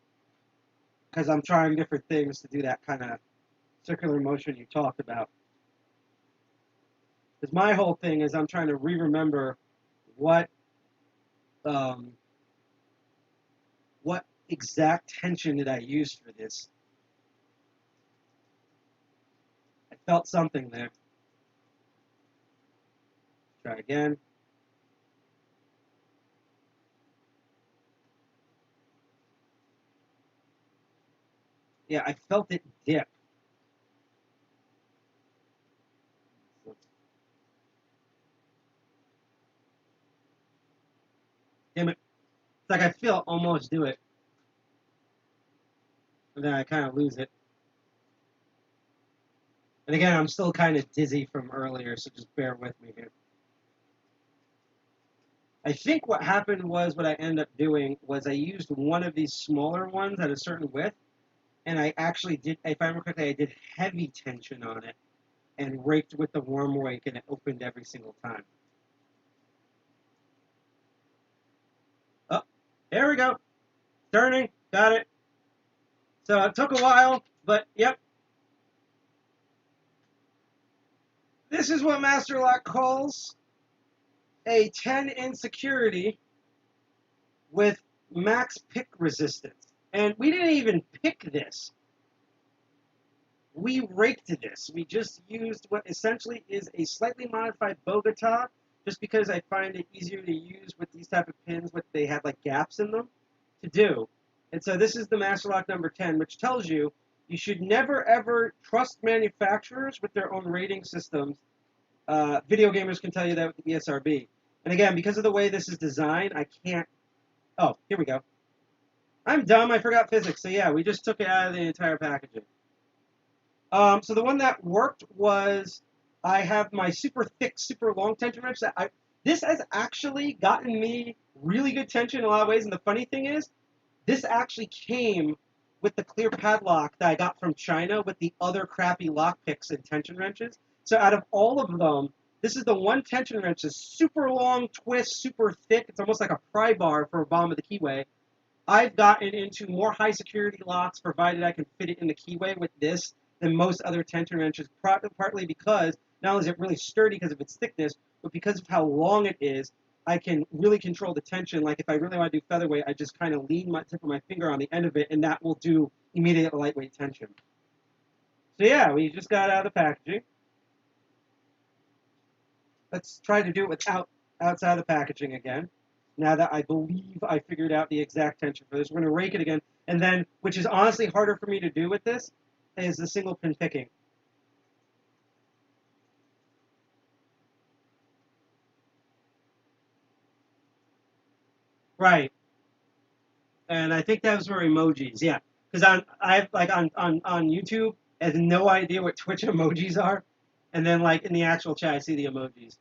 because I'm trying different things to do that kind of circular motion you talked about. Because my whole thing is I'm trying to remember what exact tension did I use for this. I felt something there. Try again. Yeah, I felt it dip. Damn it. It's like I feel almost do it. And then I kind of lose it. And again, I'm still kind of dizzy from earlier, so just bear with me here. I think what happened was what I ended up doing was I used one of these smaller ones at a certain width, and I actually did, if I remember correctly, I did heavy tension on it and raked with the worm rake, and it opened every single time. Oh, there we go. Turning, got it. So it took a while, but yep. This is what Master Lock calls a 10 insecurity with max pick resistance. And we didn't even pick this. we raked this. We just used what essentially is a slightly modified Bogota, just because I find it easier to use with these type of pins, what they have like gaps in them, to do. And so this is the Master Lock number 10, which tells you you should never ever trust manufacturers with their own rating systems. Video gamers can tell you that with the ESRB. And again, because of the way this is designed, I can't. Oh, here we go. I'm dumb. I forgot physics. So yeah, we just took it out of the entire packaging. So the one that worked was I have my super thick, super long tension wrench. This has actually gotten me really good tension in a lot of ways. And the funny thing is, this actually came with the clear padlock that I got from China with the other crappy lock picks and tension wrenches. So out of all of them, this is the one tension wrench that's super long, twist, super thick. It's almost like a pry bar for a bomb of the keyway. I've gotten into more high security locks, provided I can fit it in the keyway with this, than most other tension wrenches, partly because not only is it really sturdy because of its thickness, but because of how long it is, I can really control the tension. Like if I really want to do featherweight, I just kind of lean my tip of my finger on the end of it, and that will do immediate lightweight tension. So yeah, we just got out of the packaging. Let's try to do it without outside of the packaging again. Now that I believe I figured out the exact tension for this, we're going to rake it again. And then, which is honestly harder for me to do with this, is the single pin picking. Right. And I think that was for emojis, yeah. Because I've like on YouTube, I have no idea what Twitch emojis are. And then like in the actual chat, I see the emojis.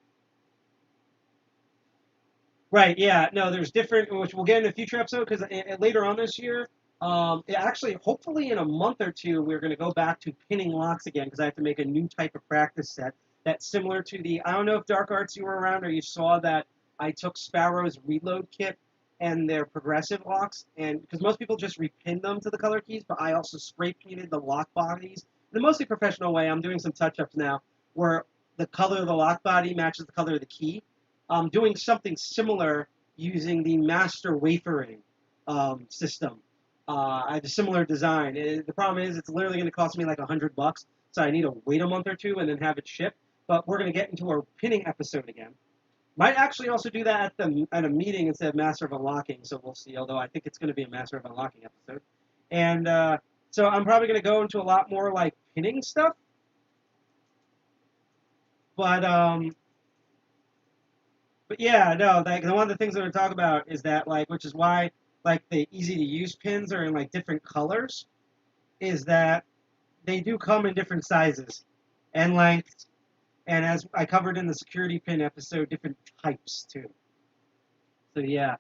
Right, yeah. No, there's different, which we'll get in a future episode, because later on this year, actually, hopefully in a month or two, we're going to go back to pinning locks again, because I have to make a new type of practice set that's similar to the, I don't know if Dark Arts you were around or you saw that I took Sparrow's reload kit and their progressive locks, and because most people just repin them to the color keys, but I also spray painted the lock bodies in a mostly professional way. I'm doing some touch-ups now where the color of the lock body matches the color of the key. Doing something similar using the master wafering system. I have a similar design. The problem is it's literally going to cost me like $100, so I need to wait a month or two and then have it shipped. But we're going to get into our pinning episode again. Might actually also do that at a meeting instead of Master of Unlocking, so we'll see. Although I think it's going to be a Master of Unlocking episode. And so I'm probably going to go into a lot more like pinning stuff. But yeah, no, like one of the things I'm going to talk about is that like, which is why like the easy to use pins are in like different colors, is that they do come in different sizes and lengths, and as I covered in the security pin episode, different types too. So yeah,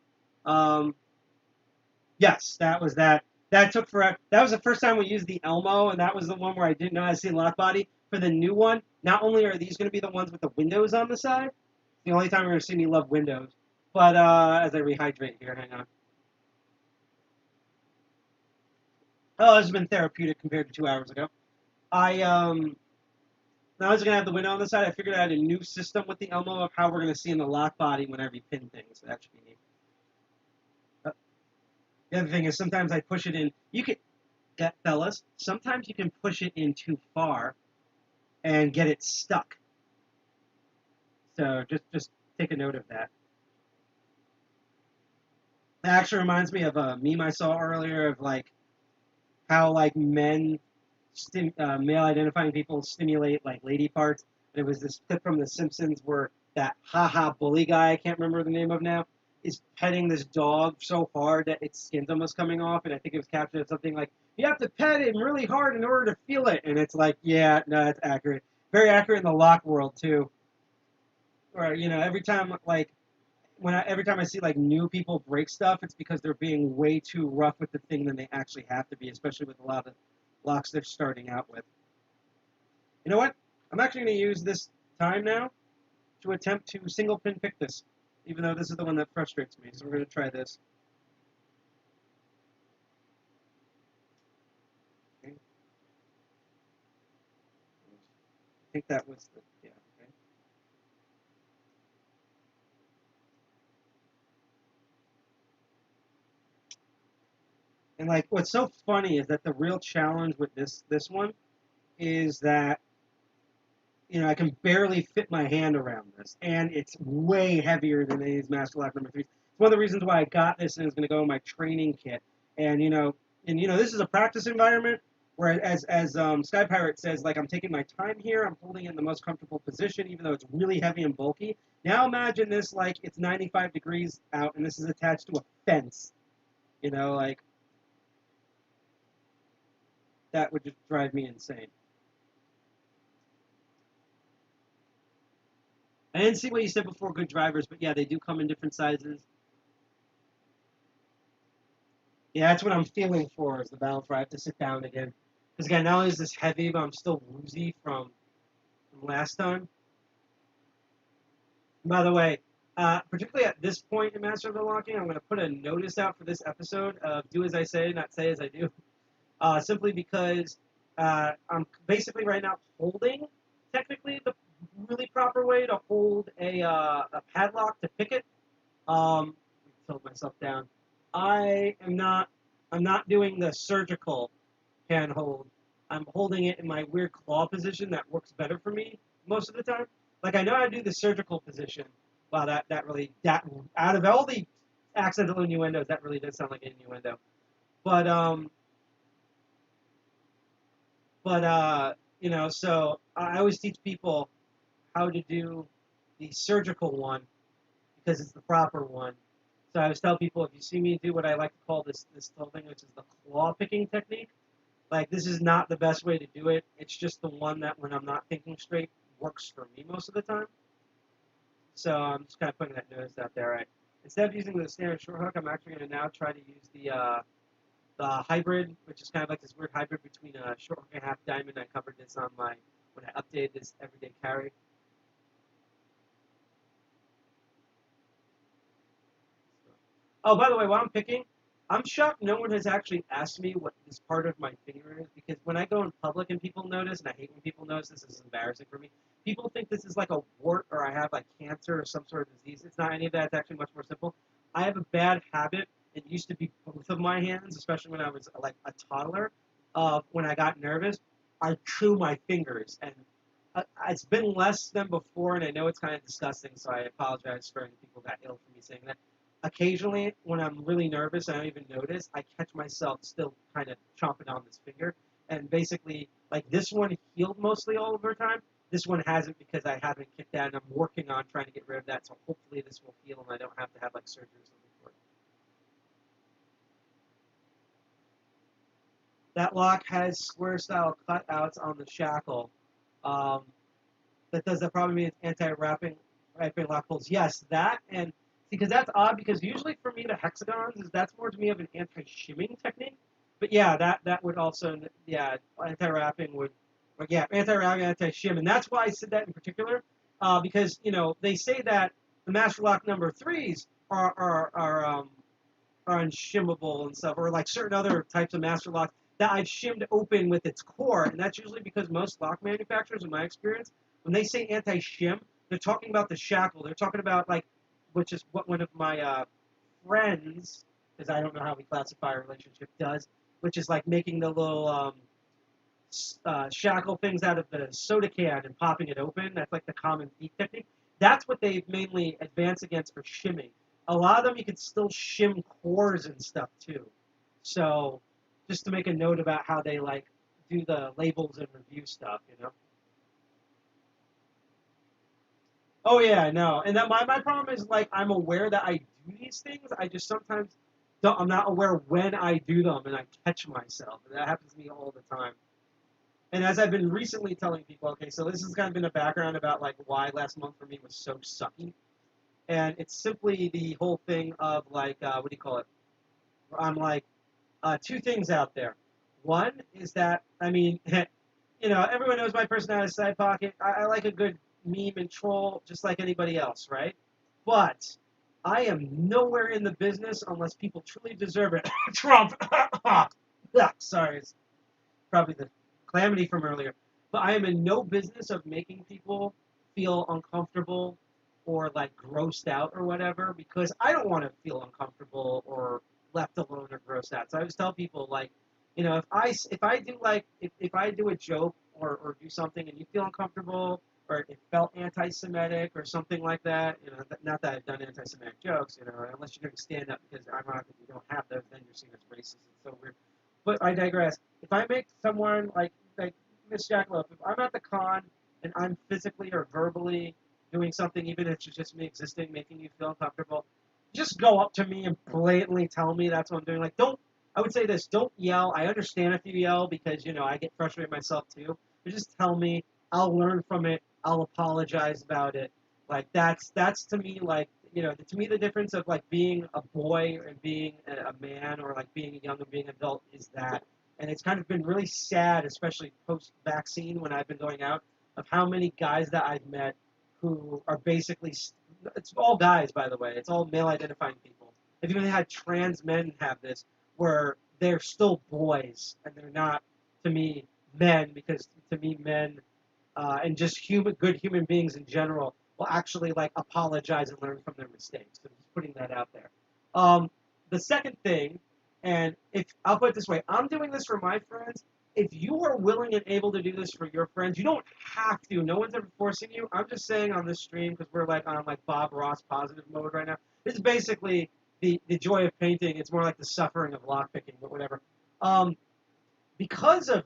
yes, that was that. That took forever. That was the first time we used the Elmo, and that was the one where I didn't know how to see lock body. For the new one, not only are these going to be the ones with the windows on the side, the only time you're going to see me love windows. But as I rehydrate here, hang on. Oh, this has been therapeutic compared to 2 hours ago. Now I was going to have the window on the side. I figured I had a new system with the Elmo of how we're going to see in the lock body whenever you pin things. So that should be neat. The other thing is sometimes I push it in. You can, fellas, sometimes you can push it in too far and get it stuck. So just take a note of that. That actually reminds me of a meme I saw earlier of like how like male identifying people stimulate like lady parts. And it was this clip from The Simpsons where that haha bully guy, I can't remember the name of now, is petting this dog so hard that its skin's almost coming off. And I think it was captured as something like, you have to pet him really hard in order to feel it. And it's like, yeah, no, that's accurate. Very accurate in the lock world too. Or, you know, every time I see like new people break stuff, it's because they're being way too rough with the thing than they actually have to be, especially with a lot of locks they're starting out with. You know what? I'm actually going to use this time now to attempt to single pin pick this, even though this is the one that frustrates me. So we're going to try this. Okay. I think that was the, yeah, okay. And like, what's so funny is that the real challenge with this one is that, I can barely fit my hand around this, and it's way heavier than these Master Lock number 3s. It's one of the reasons why I got this, and it's going to go in my training kit. And this is a practice environment where, as Sky Pirate says, like, I'm taking my time here. I'm holding it in the most comfortable position, even though it's really heavy and bulky. Now imagine this like it's 95 degrees out, and this is attached to a fence. Like, that would just drive me insane. I didn't see what you said before, good drivers, but yeah, they do come in different sizes. Yeah, that's what I'm feeling for, is the battle for. I have to sit down again. Because again, not only is this heavy, but I'm still woozy from last time. And by the way, particularly at this point in Master of Unlocking, I'm going to put a notice out for this episode of do as I say, not say as I do. Simply because I'm basically right now holding, technically, the really proper way to hold a padlock to pick it. Tilt myself down. I'm not doing the surgical hand hold. I'm holding it in my weird claw position that works better for me most of the time. Like, I know how to do the surgical position. Wow, that out of all the accidental innuendos, that really does sound like an innuendo. So I always teach people how to do the surgical one because it's the proper one. So I always tell people, if you see me do what I like to call this whole thing, which is the claw picking technique, like, this is not the best way to do it. It's just the one that, when I'm not thinking straight, works for me most of the time. So I'm just kind of putting that notice out there. Right? Instead of using the standard short hook, I'm actually going to now try to use the hybrid, which is kind of like this weird hybrid between a short hook and half diamond. I covered this on when I updated this everyday carry. Oh, by the way, while I'm picking, I'm shocked no one has actually asked me what this part of my finger is, because when I go in public and people notice, and I hate when people notice, this is embarrassing for me, people think this is like a wart or I have like cancer or some sort of disease. It's not any of that. It's actually much more simple. I have a bad habit. It used to be both of my hands, especially when I was like a toddler. When I got nervous, I chew my fingers, and it's been less than before, and I know it's kind of disgusting, so I apologize for any people that ill for me saying that. Occasionally, when I'm really nervous, I don't even notice, I catch myself still kind of chomping on this finger. And basically, like, this one healed mostly all over time. This one hasn't, because I haven't kicked that, and I'm working on trying to get rid of that. So hopefully this will heal, and I don't have to have, like, surgery or something for it. That lock has square-style cutouts on the shackle. That does that probably mean anti-wrapping lock pulls? Yes, that, and because that's odd, because usually for me the hexagons that's more to me of an anti-shimming technique. But yeah, that would also, yeah, anti-wrapping would, or yeah, anti-wrapping, anti-shim, and that's why I said that in particular, because they say that the Master Lock number 3s are unshimmable and stuff, or like certain other types of Master Locks that I've shimmed open with its core, and that's usually because most lock manufacturers, in my experience, when they say anti-shim, they're talking about the shackle. They're talking about, like, which is what one of my friends, because I don't know how we classify a relationship, does, which is like making the little shackle things out of the soda can and popping it open. That's like the common thief technique. That's what they've mainly advanced against for shimming. A lot of them you can still shim cores and stuff too. So just to make a note about how they like do the labels and review stuff, Oh yeah, no. And that my problem is, like, I'm aware that I do these things. I just sometimes don't, I'm not aware when I do them, and I catch myself. And that happens to me all the time. And as I've been recently telling people, okay, so this has kind of been a background about, like, why last month for me was so sucky. And it's simply the whole thing of, like, what do you call it? I'm like, two things out there. One is that, I mean, everyone knows my personality is Sidepocket. I like a good meme and troll just like anybody else, right? But I am nowhere in the business unless people truly deserve it. Trump! Sorry, it's probably the calamity from earlier. But I am in no business of making people feel uncomfortable or, like, grossed out or whatever, because I don't want to feel uncomfortable or left alone or grossed out. So I always tell people, like, If I do like if I do a joke or do something and you feel uncomfortable or it felt anti-Semitic or something like that, not that I've done anti-Semitic jokes, unless you're doing stand-up because ironically you don't have those, then you're seen as racist. It's so weird. But I digress. If I make someone like Miss Jackalope, if I'm at the con and I'm physically or verbally doing something, even if it's just me existing, making you feel uncomfortable, just go up to me and blatantly tell me that's what I'm doing. Like, don't. I would say this: don't yell. I understand if you yell because I get frustrated myself too. But just tell me. I'll learn from it. I'll apologize about it. Like that's to me like to me the difference of like being a boy and being a man or like being young and being an adult is that. And it's kind of been really sad, especially post-vaccine when I've been going out, of how many guys that I've met who are basically, it's all guys, by the way. It's all male-identifying people. I've even had trans men have this, where they're still boys, and they're not, to me, men, because to me, men and just good human beings in general will actually like apologize and learn from their mistakes. So just putting that out there. The second thing, and if I'll put it this way, I'm doing this for my friends. If you are willing and able to do this for your friends, you don't have to. No one's ever forcing you. I'm just saying on this stream because we're like on like Bob Ross positive mode right now. It's basically the joy of painting. It's more like the suffering of lockpicking, but whatever. Because of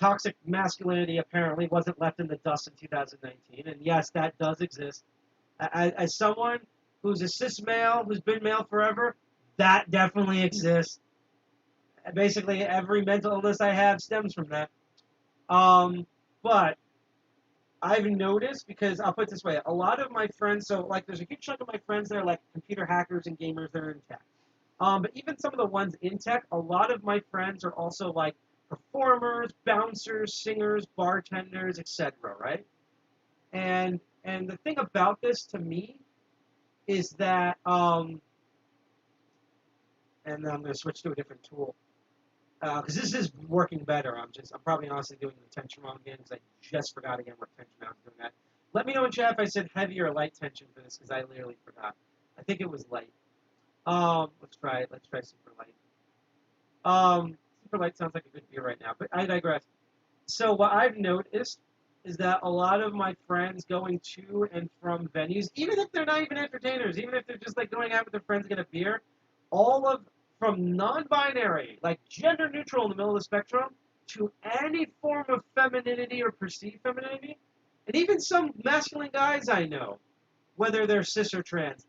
toxic masculinity apparently wasn't left in the dust in 2019, and yes, that does exist. As someone who's a cis male, who's been male forever, that definitely exists. Basically, every mental illness I have stems from that. But I've noticed, because I'll put it this way, a lot of my friends, so like there's a huge chunk of my friends that are like computer hackers and gamers that are in tech. But even some of the ones in tech, a lot of my friends are also like performers, bouncers, singers, bartenders, etc. Right? And the thing about this to me is that, and I'm going to switch to a different tool because this is working better. I'm probably honestly doing the tension wrong again because I just forgot again what tension I was doing at. Let me know in chat if I said heavy or light tension for this because I literally forgot. I think it was light. Let's try it. Let's try super light. Super light sounds like a good beer right now, but I digress. So what I've noticed is that a lot of my friends going to and from venues, even if they're not even entertainers, even if they're just like going out with their friends to get a beer, from non-binary, like gender neutral in the middle of the spectrum, to any form of femininity or perceived femininity, and even some masculine guys I know, whether they're cis or trans,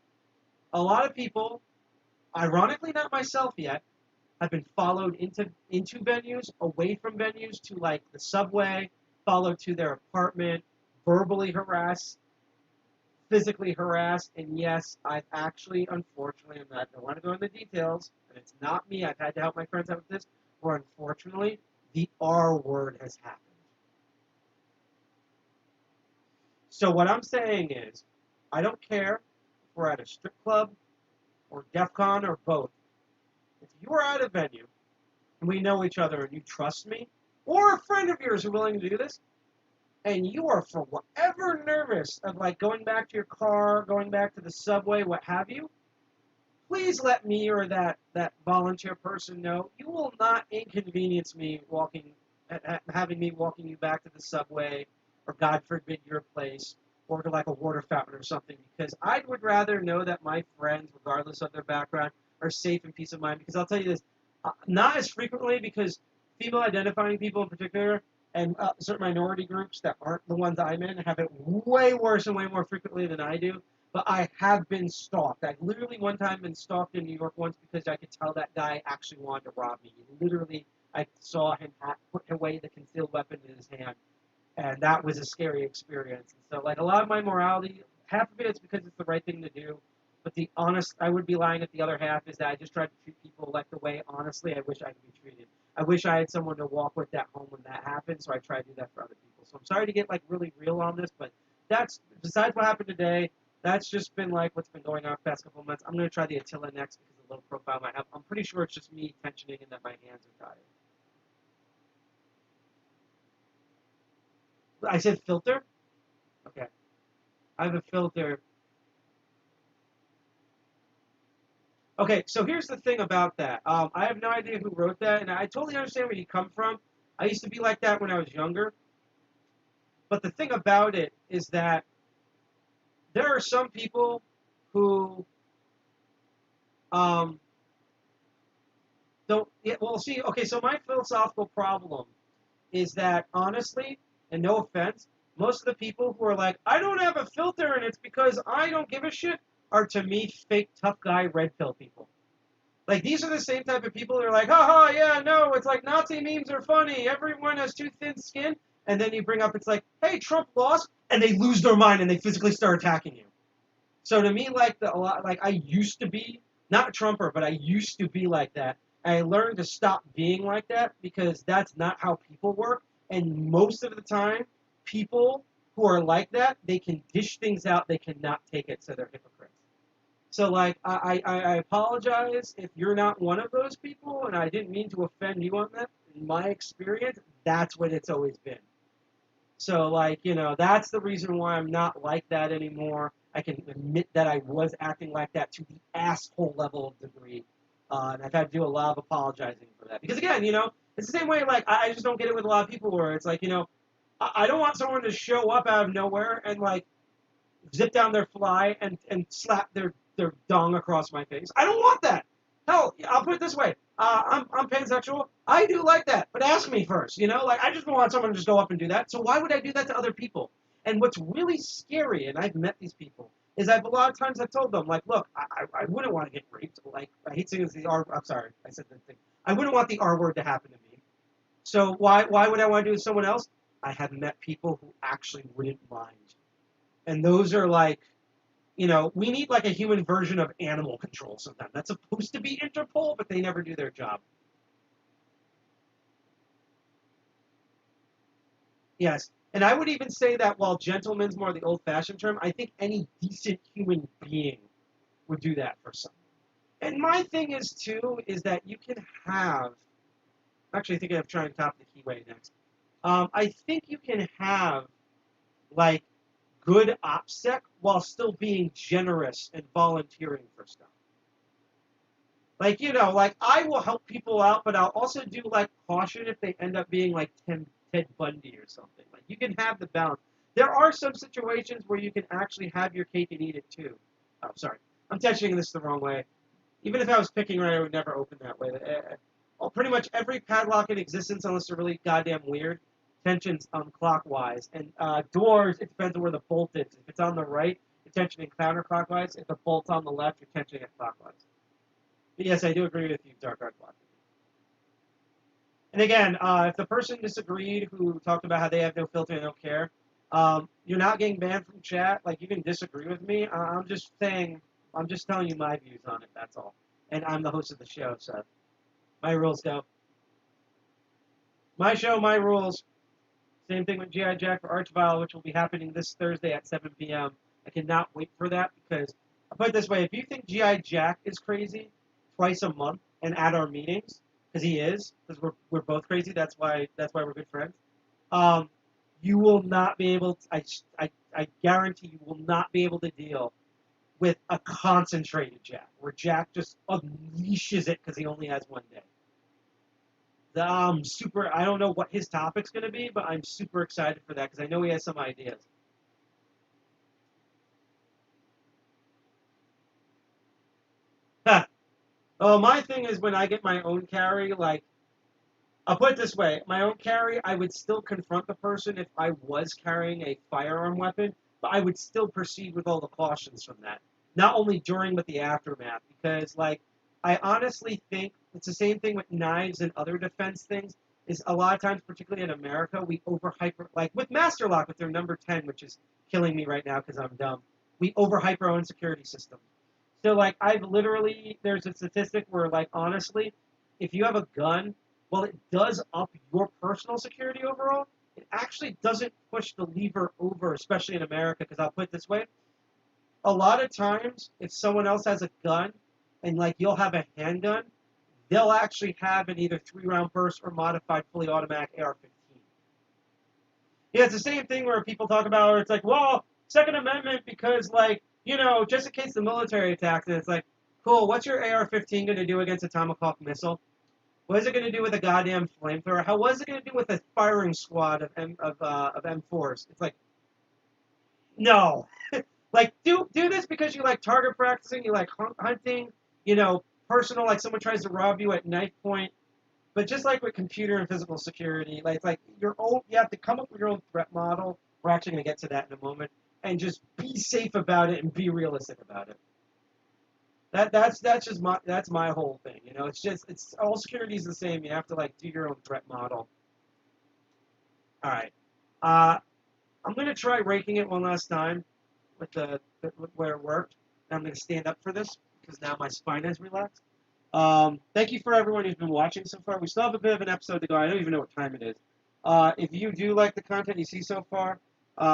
a lot of people, ironically not myself yet, have been followed into venues, away from venues, to like the subway, followed to their apartment, verbally harassed, physically harassed, and yes, I've actually, unfortunately, I don't want to go into details, and it's not me, I've had to help my friends out with this, where unfortunately, the R word has happened. So what I'm saying is, I don't care if we're at a strip club, or DEF CON, or both. If you are at a venue, and we know each other, and you trust me, or a friend of yours who's willing to do this, and you are for whatever nervous of like going back to your car, going back to the subway, what have you, please let me or that volunteer person know you will not inconvenience me having me walking you back to the subway, or God forbid your place, or to like a water fountain or something, because I would rather know that my friends, regardless of their background, are safe and peace of mind. Because I'll tell you this, not as frequently, because female identifying people in particular, and certain minority groups that aren't the ones I'm in, have it way worse and way more frequently than I do. But I have been stalked. I've literally one time been stalked in New York once because I could tell that guy actually wanted to rob me. Literally, I saw him put away the concealed weapon in his hand, and that was a scary experience. And so, like, a lot of my morality, half of it is because it's the right thing to do, but the honest, I would be lying if the other half is that I just try to treat people like the way, honestly, I wish I could be treated. I wish I had someone to walk with that home when that happened, so I try to do that for other people. So I'm sorry to get, like, really real on this, but that's, besides what happened today, that's just been, like, what's been going on the past couple of months. I'm going to try the Attila next because of the low profile I have. I'm pretty sure it's just me tensioning and that my hands are tired. I said filter? Okay. I have a filter. Okay, so here's the thing about that. I have no idea who wrote that, and I totally understand where you come from. I used to be like that when I was younger. But the thing about it is that there are some people who um, don't. Yeah, well, see, okay, so my philosophical problem is that honestly, and no offense, most of the people who are like, I don't have a filter and it's because I don't give a shit, are to me fake tough guy red pill people. Like these are the same type of people that are like, haha, yeah, no, it's like Nazi memes are funny. Everyone has too thin skin. And then you bring up, it's like, hey, Trump lost, and they lose their mind and they physically start attacking you. So to me, like like I used to be not a Trumper, but I used to be like that. I learned to stop being like that because that's not how people work. And most of the time, people who are like that, they can dish things out, they cannot take it, so they're hypocrites. So like I apologize if you're not one of those people, and I didn't mean to offend you on that. In my experience, that's what it's always been. So, like, that's the reason why I'm not like that anymore. I can admit that I was acting like that to the asshole level of degree. And I've had to do a lot of apologizing for that. Because, again, it's the same way, like, I just don't get it with a lot of people where it's like, I don't want someone to show up out of nowhere and, like, zip down their fly and slap their dong across my face. I don't want that. Hell, I'll put it this way. I'm pansexual. I do like that, but ask me first. Like I just don't want someone to just go up and do that. So why would I do that to other people? And what's really scary, and I've met these people, is I've a lot of times I've told them, like, look, I wouldn't want to get raped. Like I hate saying the R. I'm sorry, I said the thing. I wouldn't want the R word to happen to me. So why would I want to do it with someone else? I have met people who actually wouldn't mind, and those are like, we need like a human version of animal control sometimes. That's supposed to be Interpol, but they never do their job. Yes. And I would even say that while gentleman's more the old-fashioned term, I think any decent human being would do that for someone. And my thing is, too, is that you can have... Actually, I think I'm trying to top the keyway next. I think you can have, like, good OPSEC while still being generous and volunteering for stuff. Like, like I will help people out, but I'll also do like caution if they end up being like Ted Bundy or something. Like you can have the balance. There are some situations where you can actually have your cake and eat it too. Oh, sorry. I'm touching this the wrong way. Even if I was picking right, I would never open that way. Well, pretty much every padlock in existence, unless they're really goddamn weird, tensions clockwise. And doors, it depends on where the bolt is. If it's on the right, you're tensioning counterclockwise. If the bolt's on the left, you're tensioning it clockwise. But yes, I do agree with you, Dark Art Block. And again, if the person disagreed who talked about how they have no filter and don't care, you're not getting banned from chat. Like, you can disagree with me. I'm just telling you my views on it, that's all. And I'm the host of the show, so my rules go. My show, my rules. Same thing with G.I. Jack for Archvile, which will be happening this Thursday at 7 p.m. I cannot wait for that because, I'll put it this way, if you think G.I. Jack is crazy twice a month and at our meetings, because he is, because we're both crazy, that's why we're good friends, you will not be able to, I guarantee you will not be able to deal with a concentrated Jack, where Jack just unleashes it because he only has one day. I don't know what his topic's going to be, but I'm super excited for that because I know he has some ideas. Oh, my thing is when I get my own carry, like, I'll put it this way. My own carry, I would still confront the person if I was carrying a firearm weapon, but I would still proceed with all the cautions from that. Not only during, but the aftermath. Because, like, I honestly think it's the same thing with knives and other defense things, is a lot of times, particularly in America, we overhyper, like with Master Lock with their number 10, which is killing me right now because I'm dumb, we overhype our own security system. So, like, there's a statistic where, like, honestly, if you have a gun, while it does up your personal security overall, it actually doesn't push the lever over, especially in America, because I'll put it this way. A lot of times, if someone else has a gun, and, like, you'll have a handgun, they'll actually have an either 3-round burst or modified fully automatic AR-15. Yeah, it's the same thing where people talk about, where it's like, well, Second Amendment because, like, just in case the military attacks, and it's like, Cool. What's your AR-15 going to do against a Tomahawk missile? What is it going to do with a goddamn flamethrower? What is it going to do with a firing squad of M4s? It's like, no. Like, do this because you like target practicing, you like hunting, personal, like someone tries to rob you at knife point. But just like with computer and physical security, like it's like you have to come up with your own threat model. We're actually going to get to that in a moment, and just be safe about it and be realistic about it. That's my whole thing. It's all security is the same. You have to like do your own threat model. All right, I'm going to try raking it one last time with where it worked. And I'm going to stand up for this because now my spine is relaxed. Thank you for everyone who's been watching so far. We still have a bit of an episode to go. I don't even know what time it is. If you do like the content you see so far,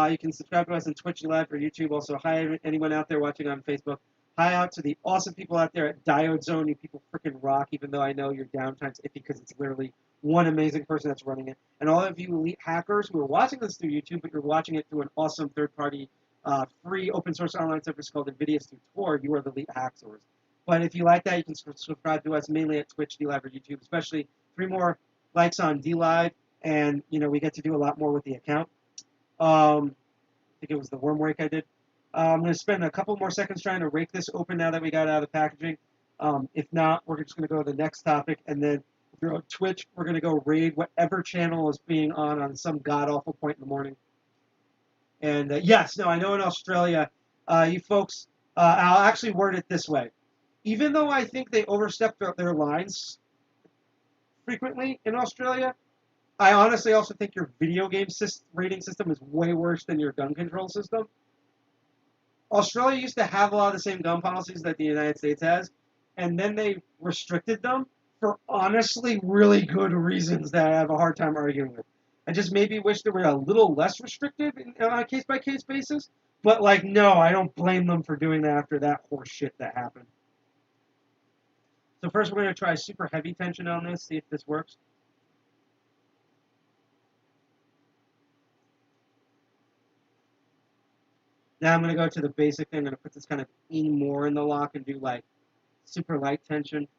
you can subscribe to us on Twitch Live or YouTube. Also, hi anyone out there watching on Facebook. Hi out to the awesome people out there at Diode Zone. You people freaking rock, even though I know your downtime's iffy because it's literally one amazing person that's running it. And all of you elite hackers who are watching this through YouTube, but you're watching it through an awesome third-party, free open-source online service called NVIDIA's through Tor, you are the elite hackers. But if you like that, you can subscribe to us mainly at Twitch, DLive, or YouTube. Especially 3 more likes on DLive, and we get to do a lot more with the account. I think it was the worm rake I did. I'm going to spend a couple more seconds trying to rake this open now that we got out of the packaging. If not, we're just going to go to the next topic, and then if you're on Twitch, we're going to go raid whatever channel is being on some god-awful point in the morning. And yes, no, I know in Australia, you folks, I'll actually word it this way. Even though I think they overstep their lines frequently in Australia, I honestly also think your video game rating system is way worse than your gun control system. Australia used to have a lot of the same gun policies that the United States has, and then they restricted them for honestly really good reasons that I have a hard time arguing with. I just maybe wish they were a little less restrictive on a case-by-case basis, but no, I don't blame them for doing that after that horse shit that happened. So first we're going to try super heavy tension on this, see if this works. Now I'm going to go to the basic thing. I'm going to put this kind of in more in the lock and do super light tension.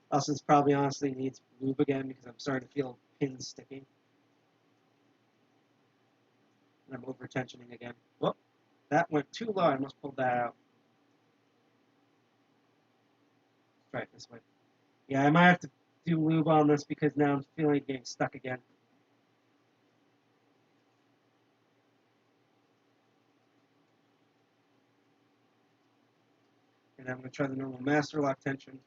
Also, this probably honestly needs lube again because I'm starting to feel pins sticking. And I'm over tensioning again. Whoop, that went too low. I must pull that out. Let's try it this way. Yeah, I might have to do lube on this because now I'm feeling it getting stuck again. And I'm going to try the normal master lock tension.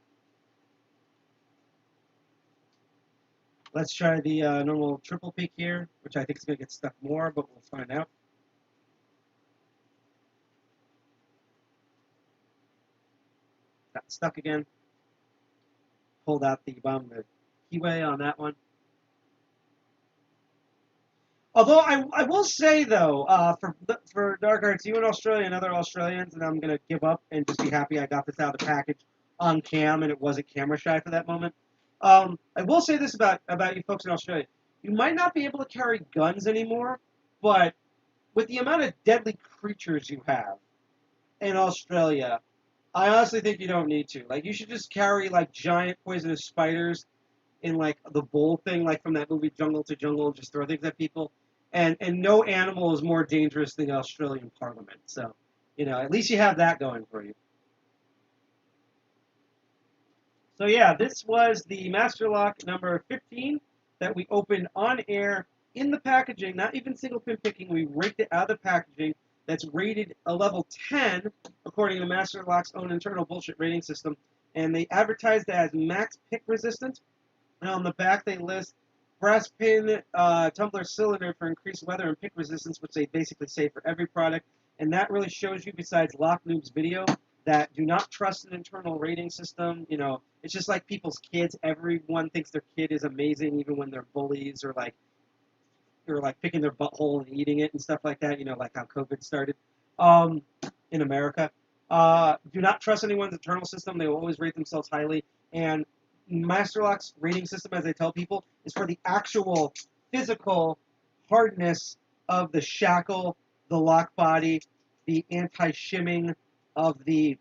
Let's try the normal triple peak here, which I think is going to get stuck more, but we'll find out. Got stuck again. Pulled out the bottom of the keyway on that one. Although I will say though, for Dark Arts, you in Australia and other Australians, and I'm gonna give up and just be happy I got this out of the package on cam and it wasn't camera shy for that moment. I will say this about you folks in Australia: you might not be able to carry guns anymore, but with the amount of deadly creatures you have in Australia, I honestly think you don't need to. You should just carry giant poisonous spiders in the bull thing, from that movie Jungle to Jungle, just throw things at people. And no animal is more dangerous than the Australian Parliament. So, at least you have that going for you. So yeah, this was the Master Lock number 15 that we opened on air in the packaging, not even single pin picking. We raked it out of the packaging. That's rated a level 10, according to Master Lock's own internal bullshit rating system. And they advertised it as max pick resistance. And on the back, they list brass pin tumbler cylinder for increased weather and pick resistance, which they basically say for every product. And that really shows you, besides Lock Noob's video, that do not trust an internal rating system. It's just like people's kids. Everyone thinks their kid is amazing, even when they're bullies or picking their butthole and eating it and stuff like that. Like how COVID started in America. Do not trust anyone's internal system. They will always rate themselves highly. And Master Lock's rating system, as I tell people, is for the actual physical hardness of the shackle, the lock body, the anti-shimming of the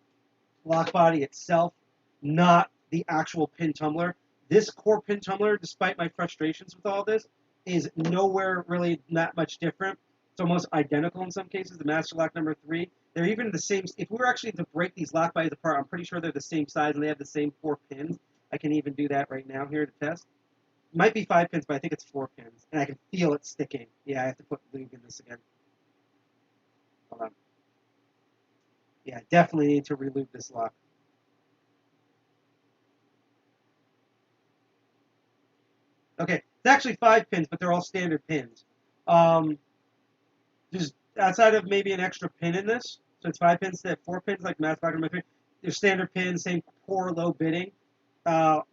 lock body itself, not the actual pin tumbler. This core pin tumbler, despite my frustrations with all this, is nowhere really that much different. It's almost identical in some cases. The Master Lock number 3, they're even the same. If we were actually to break these lock bodies apart, I'm pretty sure they're the same size and they have the same 4 pins. I can even do that right now here to test. It might be 5 pins, but I think it's 4 pins, and I can feel it sticking. Yeah, I have to put lube in this again. Hold on. Yeah, definitely need to re-lube this lock. Okay, it's actually 5 pins, but they're all standard pins. Just outside of maybe an extra pin in this, so it's 5 pins instead of 4 pins like Master Lock number 3. They're standard pins, same core, low bidding.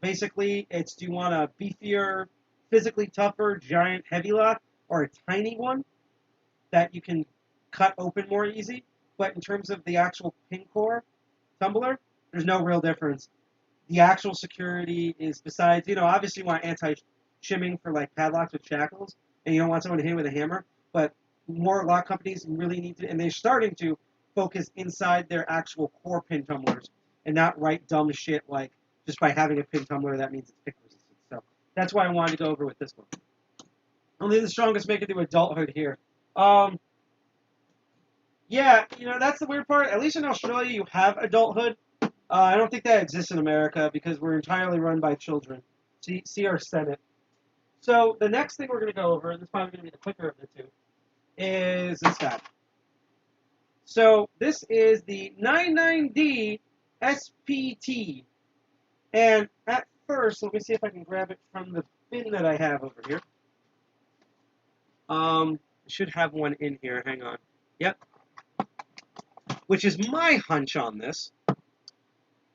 Basically, it's do you want a beefier, physically tougher, giant heavy lock, or a tiny one that you can cut open more easy? But in terms of the actual pin core tumbler, there's no real difference. The actual security is, besides, obviously you want anti-shimming for like padlocks with shackles, and you don't want someone to hit with a hammer, but more lock companies really need to, and they're starting to focus inside their actual core pin tumblers and not write dumb shit like just by having a pin tumbler that means it's pick resistant. So that's why I wanted to go over with this one. Only the strongest make it to adulthood here. Yeah, that's the weird part. At least in Australia, you have adulthood. I don't think that exists in America because we're entirely run by children. See our Senate. So the next thing we're going to go over, and this is probably going to be the quicker of the two, is this guy. So this is the 99D SPT. And at first, let me see if I can grab it from the bin that I have over here. I should have one in here. Hang on. Yep. Which is my hunch on this,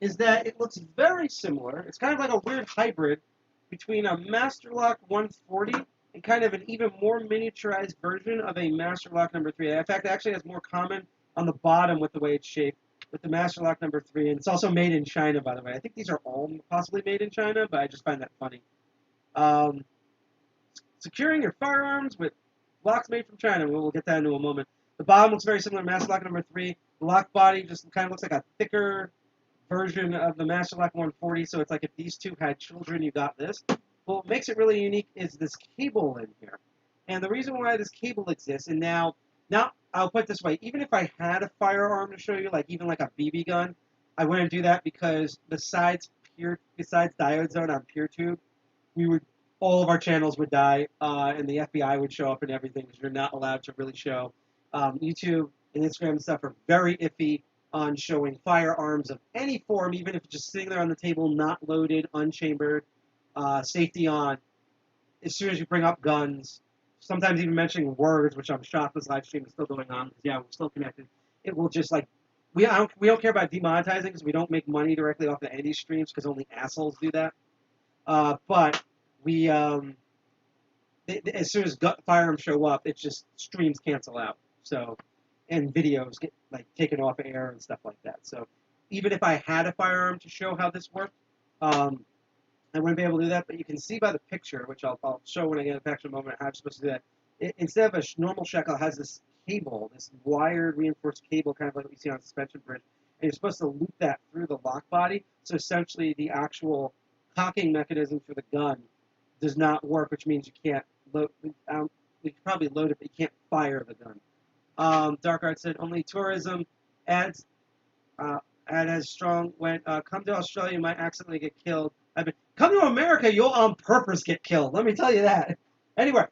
is that it looks very similar. It's kind of like a weird hybrid between a Master Lock 140 and kind of an even more miniaturized version of a Master Lock number 3. In fact, it actually has more common on the bottom with the way it's shaped with the Master Lock number 3. And it's also made in China, by the way. I think these are all possibly made in China, but I just find that funny. Securing your firearms with locks made from China. We'll get that into a moment. The bottom looks very similar to Master Lock number 3. The lock body just kind of looks like a thicker version of the Master Lock 140. So it's like if these two had children, you got this. Well, what makes it really unique is this cable in here. And the reason why this cable exists, and now I'll put it this way, even if I had a firearm to show you, like even like a BB gun, I wouldn't do that because besides diode zone on PeerTube, all of our channels would die, and the FBI would show up and everything because you're not allowed to really show. YouTube and Instagram and stuff are very iffy on showing firearms of any form, even if it's just sitting there on the table, not loaded, unchambered, safety on. As soon as you bring up guns, sometimes even mentioning words, which I'm shocked this live stream is still going on, because yeah, we're still connected. It will just like, we don't care about demonetizing because we don't make money directly off of any streams because only assholes do that. But we, as soon as firearms show up, it just streams cancel out. So, and videos get like taken off air and stuff like that. So, even if I had a firearm to show how this worked, I wouldn't be able to do that. But you can see by the picture, which I'll show when I get back to a moment, how I'm supposed to do that. Instead of a normal shackle, it has this cable, this wired reinforced cable, kind of like what you see on a suspension bridge. And you're supposed to loop that through the lock body. So essentially, the actual cocking mechanism for the gun does not work, which means you can't load. You can probably load it, but you can't fire the gun. Dark Art said only tourism ads as strong when come to Australia you might accidentally get killed. Come to America you'll on purpose get killed. Let me tell you that. Anywhere,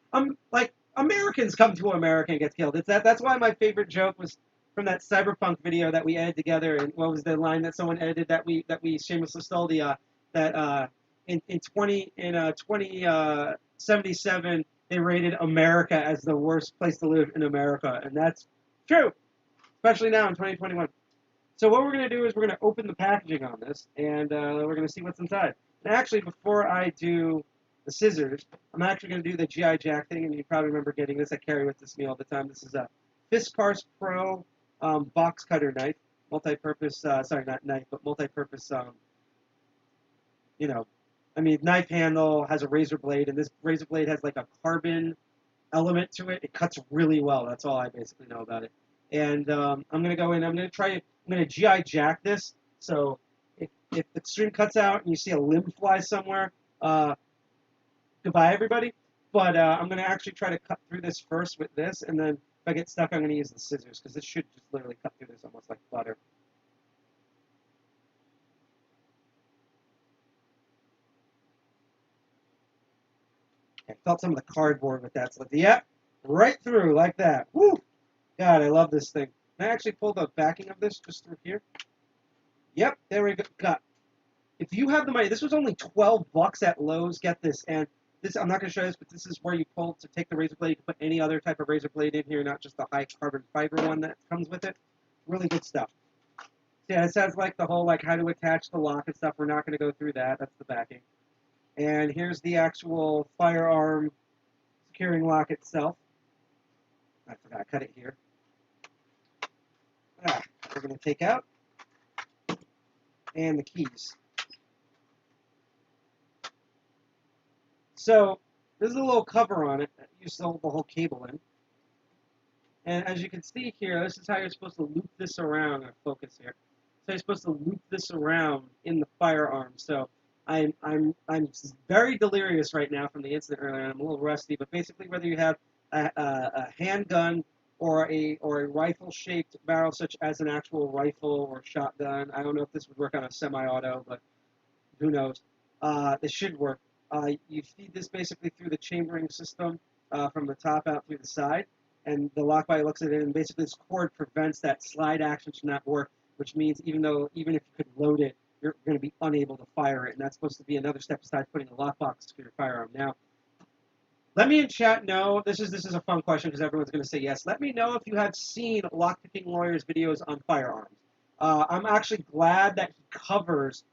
like Americans come to America and get killed. That's why my favorite joke was from that cyberpunk video that we edited together. And what was the line that someone edited that we shamelessly stole? In 2077 they rated America as the worst place to live in America, and that's true, especially now in 2021. So what we're going to do is we're going to open the packaging on this, and we're going to see what's inside. And actually, before I do the scissors, I'm actually going to do the GI Jack thing, and you probably remember getting this. I carry with this me all the time. This is a Fiskars Pro box cutter knife, multi-purpose. Sorry, not knife, but multi-purpose. Knife handle, has a razor blade, and this razor blade has like a carbon element to it. It cuts really well. That's all I basically know about it. And I'm going to go in. I'm going to GI Jack this So if the string cuts out and you see a limb fly somewhere, goodbye everybody. But I'm going to actually try to cut through this first with this, and then if I get stuck, I'm going to use the scissors, because this should just literally cut through this almost like butter. I felt some of the cardboard with that. So, yep, right through like that. Woo! God, I love this thing. Can I actually pull the backing of this just through here? Yep, there we go. Cut. If you have the money, this was only $12 at Lowe's. Get this, and this I'm not going to show this, but this is where you pull to take the razor blade. You can put any other type of razor blade in here, not just the high carbon fiber one that comes with it. Really good stuff. Yeah, it says like the whole like how to attach the lock and stuff. We're not going to go through that. That's the backing. And here's the actual firearm securing lock itself. I forgot to cut it here. We're going to take out. And the keys. So there's a little cover on it that you sew the whole cable in. And as you can see here, this is how you're supposed to loop this around. I'm going to focus here. So you're supposed to loop this around in the firearm. So I'm very delirious right now from the incident earlier. I'm a little rusty, but basically whether you have a handgun or a rifle-shaped barrel, such as an actual rifle or shotgun. I don't know if this would work on a semi-auto, but who knows? This should work. You feed this basically through the chambering system from the top out through the side, and the lock body looks at it, and basically this cord prevents that slide action from not work, which means even if you could load it, you're going to be unable to fire it, and that's supposed to be another step besides putting a lockbox for your firearm. Now, let me in chat know, this is a fun question because everyone's going to say yes. Let me know if you have seen Lockpicking Lawyer's videos on firearms. I'm actually glad that he covers,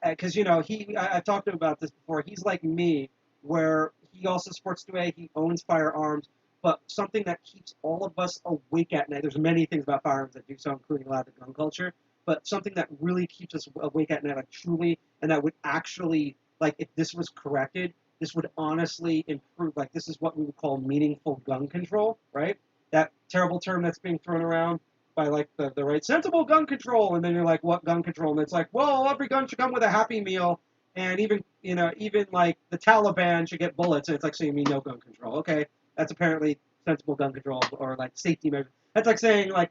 because, you know, I talked to him about this before. He's like me, where he also sports 2A, he owns firearms, but something that keeps all of us awake at night, there's many things about firearms that do so, including a lot of the gun culture, but something that really keeps us awake at night, like truly, and that would actually, like, if this was corrected, this would honestly improve, like, this is what we would call meaningful gun control, right? That terrible term that's being thrown around by, like, the right, sensible gun control, and then you're like, what gun control? And it's like, well, every gun should come with a Happy Meal, and even, you know, even, like, the Taliban should get bullets, and it's like saying me no gun control. Okay, that's apparently sensible gun control, or, like, safety measures. That's like saying, like,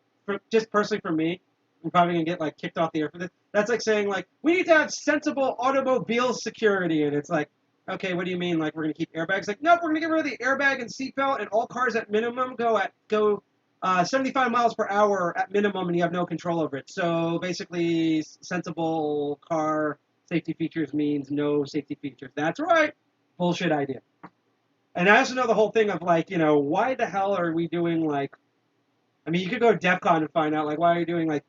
just personally for me, I'm probably going to get, like, kicked off the air for this. That's like saying, like, we need to have sensible automobile security, and it's like, okay, what do you mean? Like, we're going to keep airbags? Like, nope, we're going to get rid of the airbag and seatbelt, and all cars at minimum go 75 miles per hour at minimum, and you have no control over it. So basically, sensible car safety features means no safety features. That's right. Bullshit idea. And I also know the whole thing of, like, you know, why the hell are we doing, like, I mean, you could go to DEF CON and find out, like, why are you doing, like,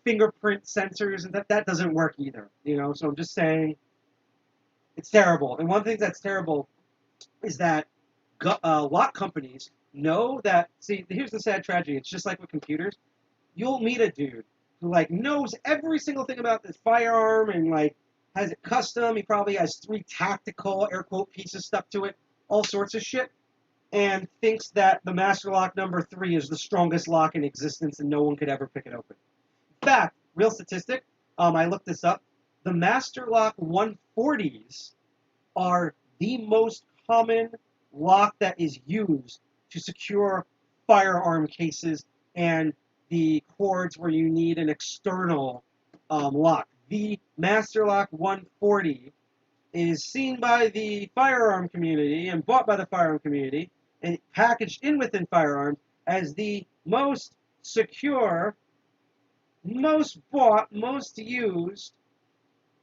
fingerprint sensors, and that doesn't work either, you know? So I'm just saying, it's terrible. And one thing that's terrible is that lock companies know that, see, here's the sad tragedy. It's just like with computers. You'll meet a dude who, like, knows every single thing about this firearm and, like, has it custom. He probably has 3 tactical, air quote, pieces stuck to it, all sorts of shit, and thinks that the Master Lock number 3 is the strongest lock in existence and no one could ever pick it open. In fact, real statistic, I looked this up. The Master Lock 140s are the most common lock that is used to secure firearm cases and the cords where you need an external lock. The Master Lock 140 is seen by the firearm community and bought by the firearm community and packaged in within firearms as the most secure, most bought, most used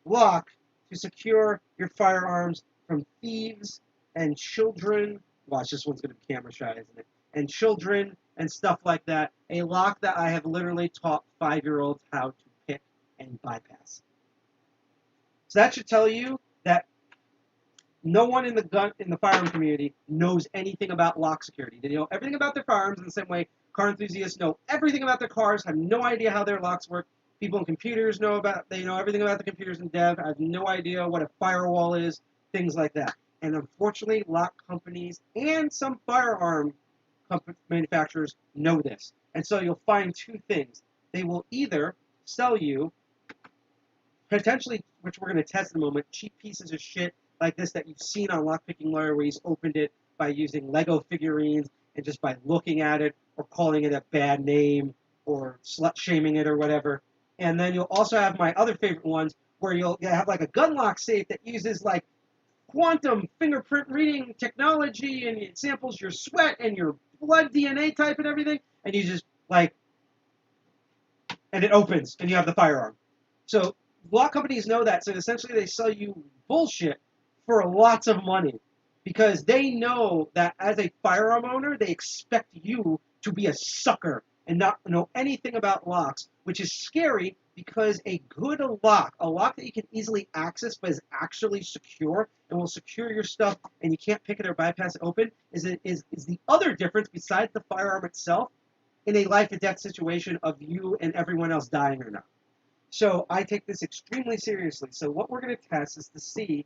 lock to secure your firearms from thieves and children. Watch, this one's going to be camera shy, isn't it? And children and stuff like that. A lock that I have literally taught 5-year-olds how to pick and bypass. So that should tell you that no one in the firearm community knows anything about lock security. They know everything about their firearms in the same way car enthusiasts know everything about their cars, have no idea how their locks work. People in computers know everything about the computers in dev, have no idea what a firewall is, things like that. And unfortunately, lock companies and some firearm manufacturers know this. And so you'll find 2 things. They will either sell you potentially, which we're going to test in a moment, cheap pieces of shit like this that you've seen on Lockpicking Lawyer, where he's opened it by using Lego figurines and just by looking at it or calling it a bad name or slut-shaming it or whatever. And then you'll also have my other favorite ones where you'll have like a gun lock safe that uses like quantum fingerprint reading technology, and it samples your sweat and your blood DNA type and everything, and you just like, and it opens and you have the firearm. So lock companies know that, so essentially they sell you bullshit for lots of money because they know that as a firearm owner, they expect you to be a sucker and not know anything about locks, which is scary because a good lock, a lock that you can easily access but is actually secure and will secure your stuff and you can't pick it or bypass it open, is the other difference besides the firearm itself in a life or death situation of you and everyone else dying or not. So I take this extremely seriously. So what we're going to test is to see,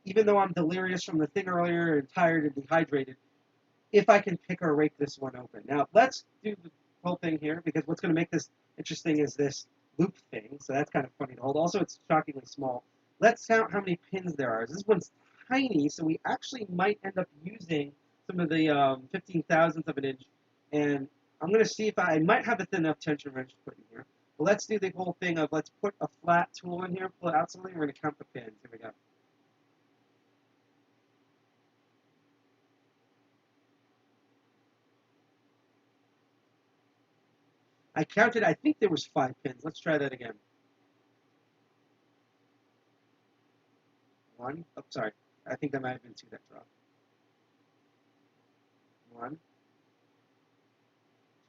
even though I'm delirious from the thing earlier and tired and dehydrated, if I can pick or rake this one open. Now, let's do the whole thing here, because what's going to make this interesting is this loop thing. So that's kind of funny to hold. Also, it's shockingly small. Let's count how many pins there are. This one's tiny, so we actually might end up using some of the 15 thousandths of an inch. And I'm going to see if I might have a thin enough tension wrench to put in here. Well, let's do the whole thing of let's put a flat tool in here, pull it out something, we're going to count the pins. Here we go. I counted, I think there was 5 pins. Let's try that again. 1, oh, sorry. I think that might have been 2 that dropped. 1,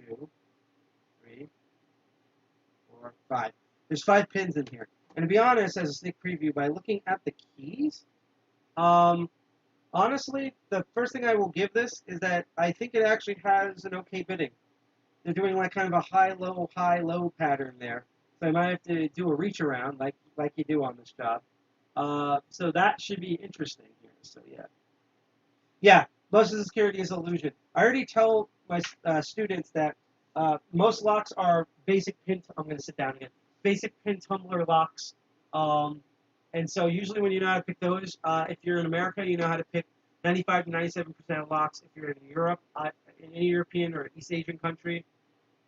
2, 3, 4, 5. There's 5 pins in here. And to be honest, as a sneak preview, by looking at the keys, honestly, the first thing I will give this is that I think it actually has an okay bitting. They're doing like kind of a high-low pattern there. So I might have to do a reach around like you do on this job. So that should be interesting here. So yeah. Yeah, most of the security is illusion. I already tell my students that most locks are basic pin. I'm going to sit down again. Basic pin tumbler locks. And so usually when you know how to pick those, if you're in America, you know how to pick 95 to 97% of locks. If you're in Europe, in any European or East Asian country,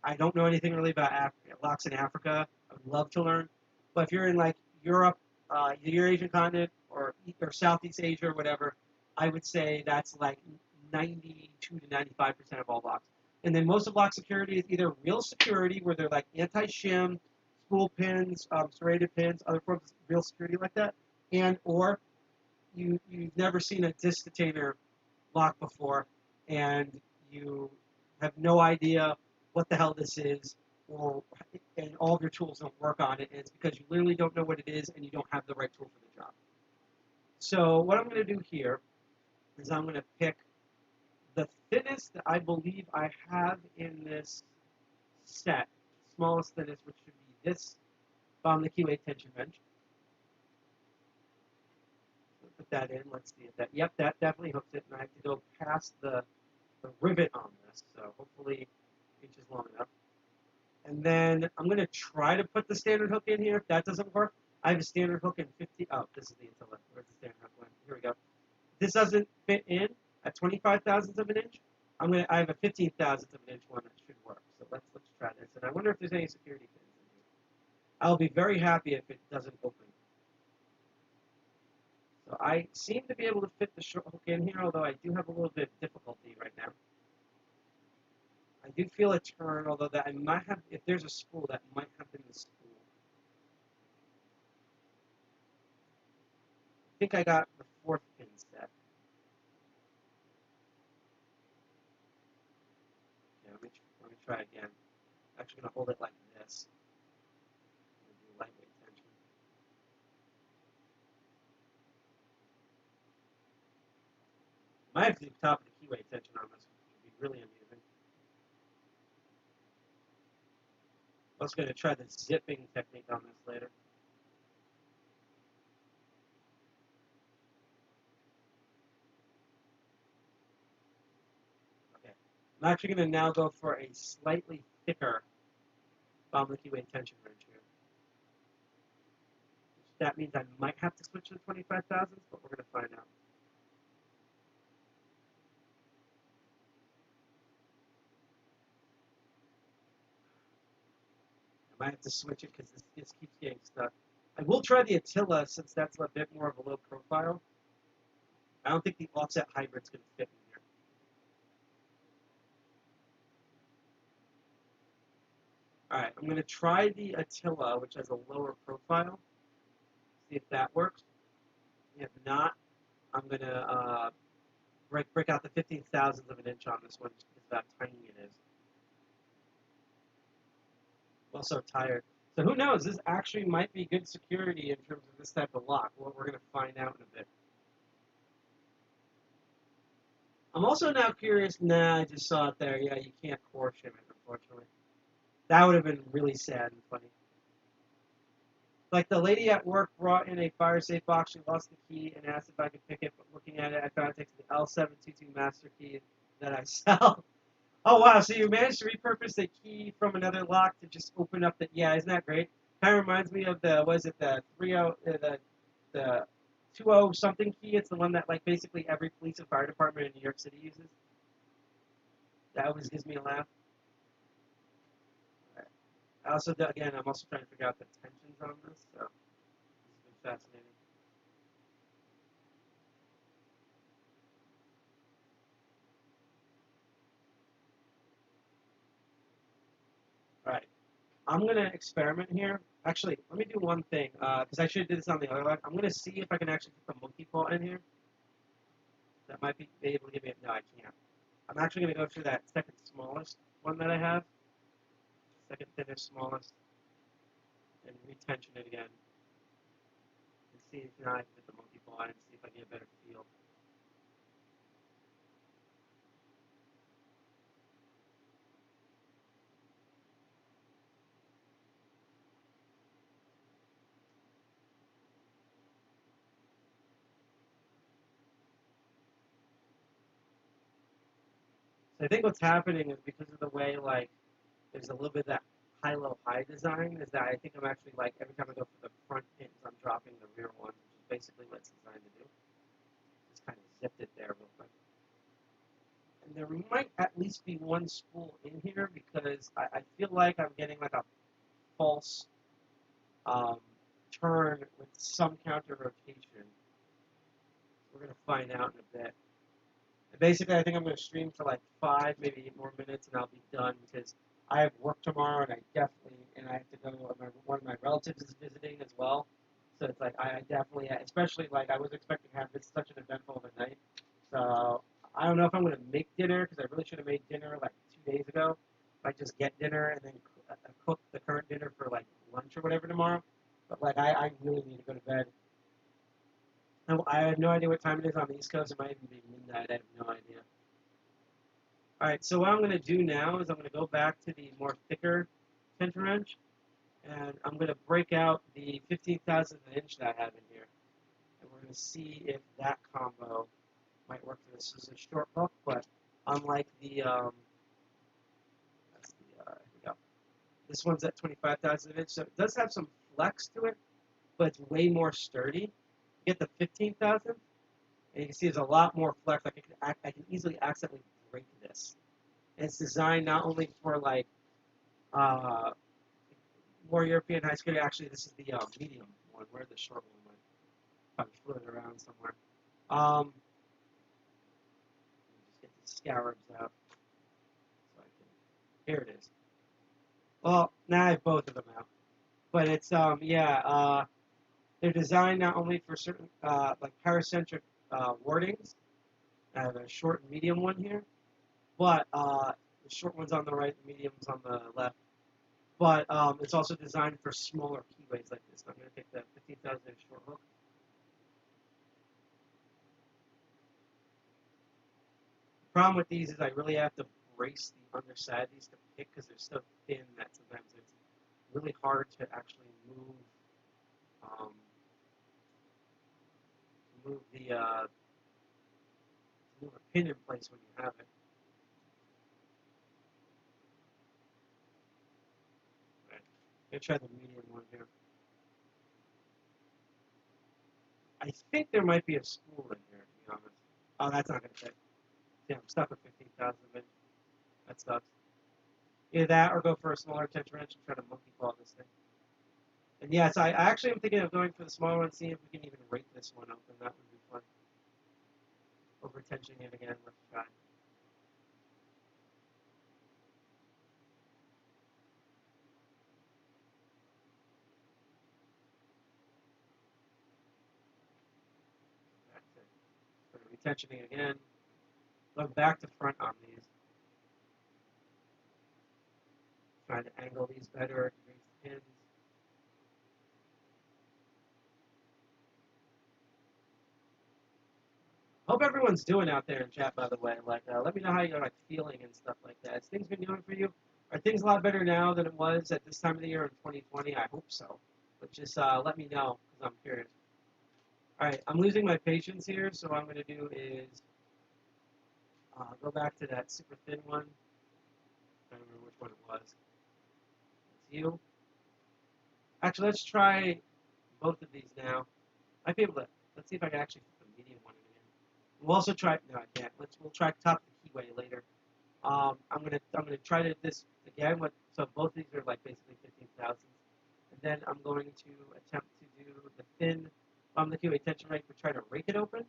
I don't know anything really about locks in Africa. I would love to learn. But if you're in like Europe, the Eurasian continent, or Southeast Asia or whatever, I would say that's like 92 to 95% of all locks. And then most of lock security is either real security, where they're like anti-shim, spool pins, serrated pins, other forms of real security like that, and or you've never seen a disc detainer lock before, and you have no idea what the hell this is, and all of your tools don't work on it, and it's because you literally don't know what it is and you don't have the right tool for the job. So what I'm going to do here is I'm going to pick the thinnest that I believe I have in this set, smallest thinnest, which should be this the keyway tension wrench. So put that in. Let's see if that. Yep, that definitely hooks it, and I have to go past the rivet on this. So hopefully, inches long enough. And then I'm going to try to put the standard hook in here. If that doesn't work, I have a standard hook in 50. Oh, this is the intellect. Where's the standard hook one? Here we go. This doesn't fit in at 25 thousandths of an inch. I have a 15 thousandths of an inch one that should work. So let's try this. And I wonder if there's any security pins in here. I'll be very happy if it doesn't open. So I seem to be able to fit the short hook in here, although I do have a little bit of difficulty right now. I do feel a turn, although that I might have, if there's a spool, that might have been the spool. I think I got the 4th pin set. Okay, let me try again. I'm actually going to hold it like this. I'm going to do lightweight tension. Might have to do the top of the keyway tension on this, which would be really amusing. I'm also going to try the zipping technique on this later. Okay. I'm actually going to now go for a slightly thicker keyway tension wrench here. that means I might have to switch to the 25,000s, but we're going to find out. I might have to switch it because this keeps getting stuck. I will try the Attila since that's a bit more of a low profile. I don't think the offset hybrid's going to fit in here. Alright, I'm going to try the Attila, which has a lower profile. See if that works. If not, I'm going to break out the 15,000ths of an inch on this one just because of how tiny it is. I'm also tired. So who knows? This actually might be good security in terms of this type of lock. Well, we're going to find out in a bit. I'm also now curious. Nah, I just saw it there. Yeah, you can't core shim it, unfortunately. That would have been really sad and funny. Like the lady at work brought in a fire safe box. She lost the key and asked if I could pick it. But looking at it, I found it takes the L722 master key that I sell. Oh wow! So you managed to repurpose the key from another lock to just open up the. Yeah, isn't that great? Kind of reminds me of the the 30 the 20 something key. It's the one that like basically every police and fire department in New York City uses. That always gives me a laugh. Right. I also again, I'm also trying to figure out the tensions on this. So this has been fascinating. All right. I'm going to experiment here. Actually, let me do one thing, because I should have did this on the other one. I'm going to see if I can actually put the monkey paw in here. That might be able to give me a... No, I can't. I'm actually going to go through that second smallest one that I have. Second thinnest, smallest. And retension it again. And see if now I can put the monkey paw in and see if I can get a better feel. So I think what's happening is because of the way, like, there's a little bit of that high-low high design, is that I think I'm actually, like, every time I go for the front pins, I'm dropping the rear ones, which is basically what it's designed to do. Just kind of zipped it there real quick. And there might at least be one spool in here because I feel like I'm getting, like, a false turn with some counter rotation. We're going to find out in a bit. And basically, I think I'm going to stream for like 5, maybe 8 more minutes, and I'll be done because I have work tomorrow, and I have to go. One of my relatives is visiting as well, so it's like I definitely, especially like I was expecting to have this such an eventful of a night. So I don't know if I'm going to make dinner because I really should have made dinner like 2 days ago. Like just get dinner and then cook the current dinner for like lunch or whatever tomorrow. But like I really need to go to bed. I have no idea what time it is on the East Coast. It might even be midnight. I have no idea. All right, so what I'm going to do now is I'm going to go back to the more thicker tension wrench, and I'm going to break out the 15,000th inch that I have in here, and we're going to see if that combo might work for this. This is a short hook, but unlike the, here we go. This one's at 25,000 inch, so it does have some flex to it, but it's way more sturdy. You get the 15,000th, and you can see there's a lot more flex. Like I can easily accidentally break this. And it's designed not only for like more European high security. Actually, this is the medium one. Where the short one went? Probably floated around somewhere. Just get the scarabs out. So here it is. Well, now I have both of them out. But it's they're designed not only for certain like paracentric wordings. I have a short and medium one here, but the short one's on the right, the medium's on the left. But it's also designed for smaller keyways like this. I'm going to take the 15,000 inch short hook. The problem with these is I really have to brace the underside of these to pick because they're so thin that sometimes it's really hard to actually move move a pin in place when you have it. Right. I'm going to try the medium one here. I think there might be a spool in here, to be honest. Oh, that's not going to fit. Yeah, I'm stuck with 15,000 of it. That sucks. Either that or go for a smaller tension wrench and try to monkey ball this thing. And yes, I actually am thinking of going for the smaller one, seeing if we can even rake this one open. That would be fun. Over tensioning it again. Let's try. That's it. So retensioning again. Go back to front on these. Trying to angle these better against the pins. Hope everyone's doing out there in chat, by the way. Like, let me know how you're like feeling and stuff like that. Has things been going for you? Are things a lot better now than it was at this time of the year in 2020? I hope so. But just let me know because I'm curious. All right, I'm losing my patience here, so what I'm going to do is go back to that super thin one. I don't remember which one it was. It's you. Actually, let's try both of these now. Might be able to. Let's see if I can actually put the medium one in again. We'll also try. No, I can't. We'll try top the keyway later. I'm gonna try this again. So both of these are like basically 15,000, and then I'm going to attempt to do the thin the keyway tension rake, but try to rake it open,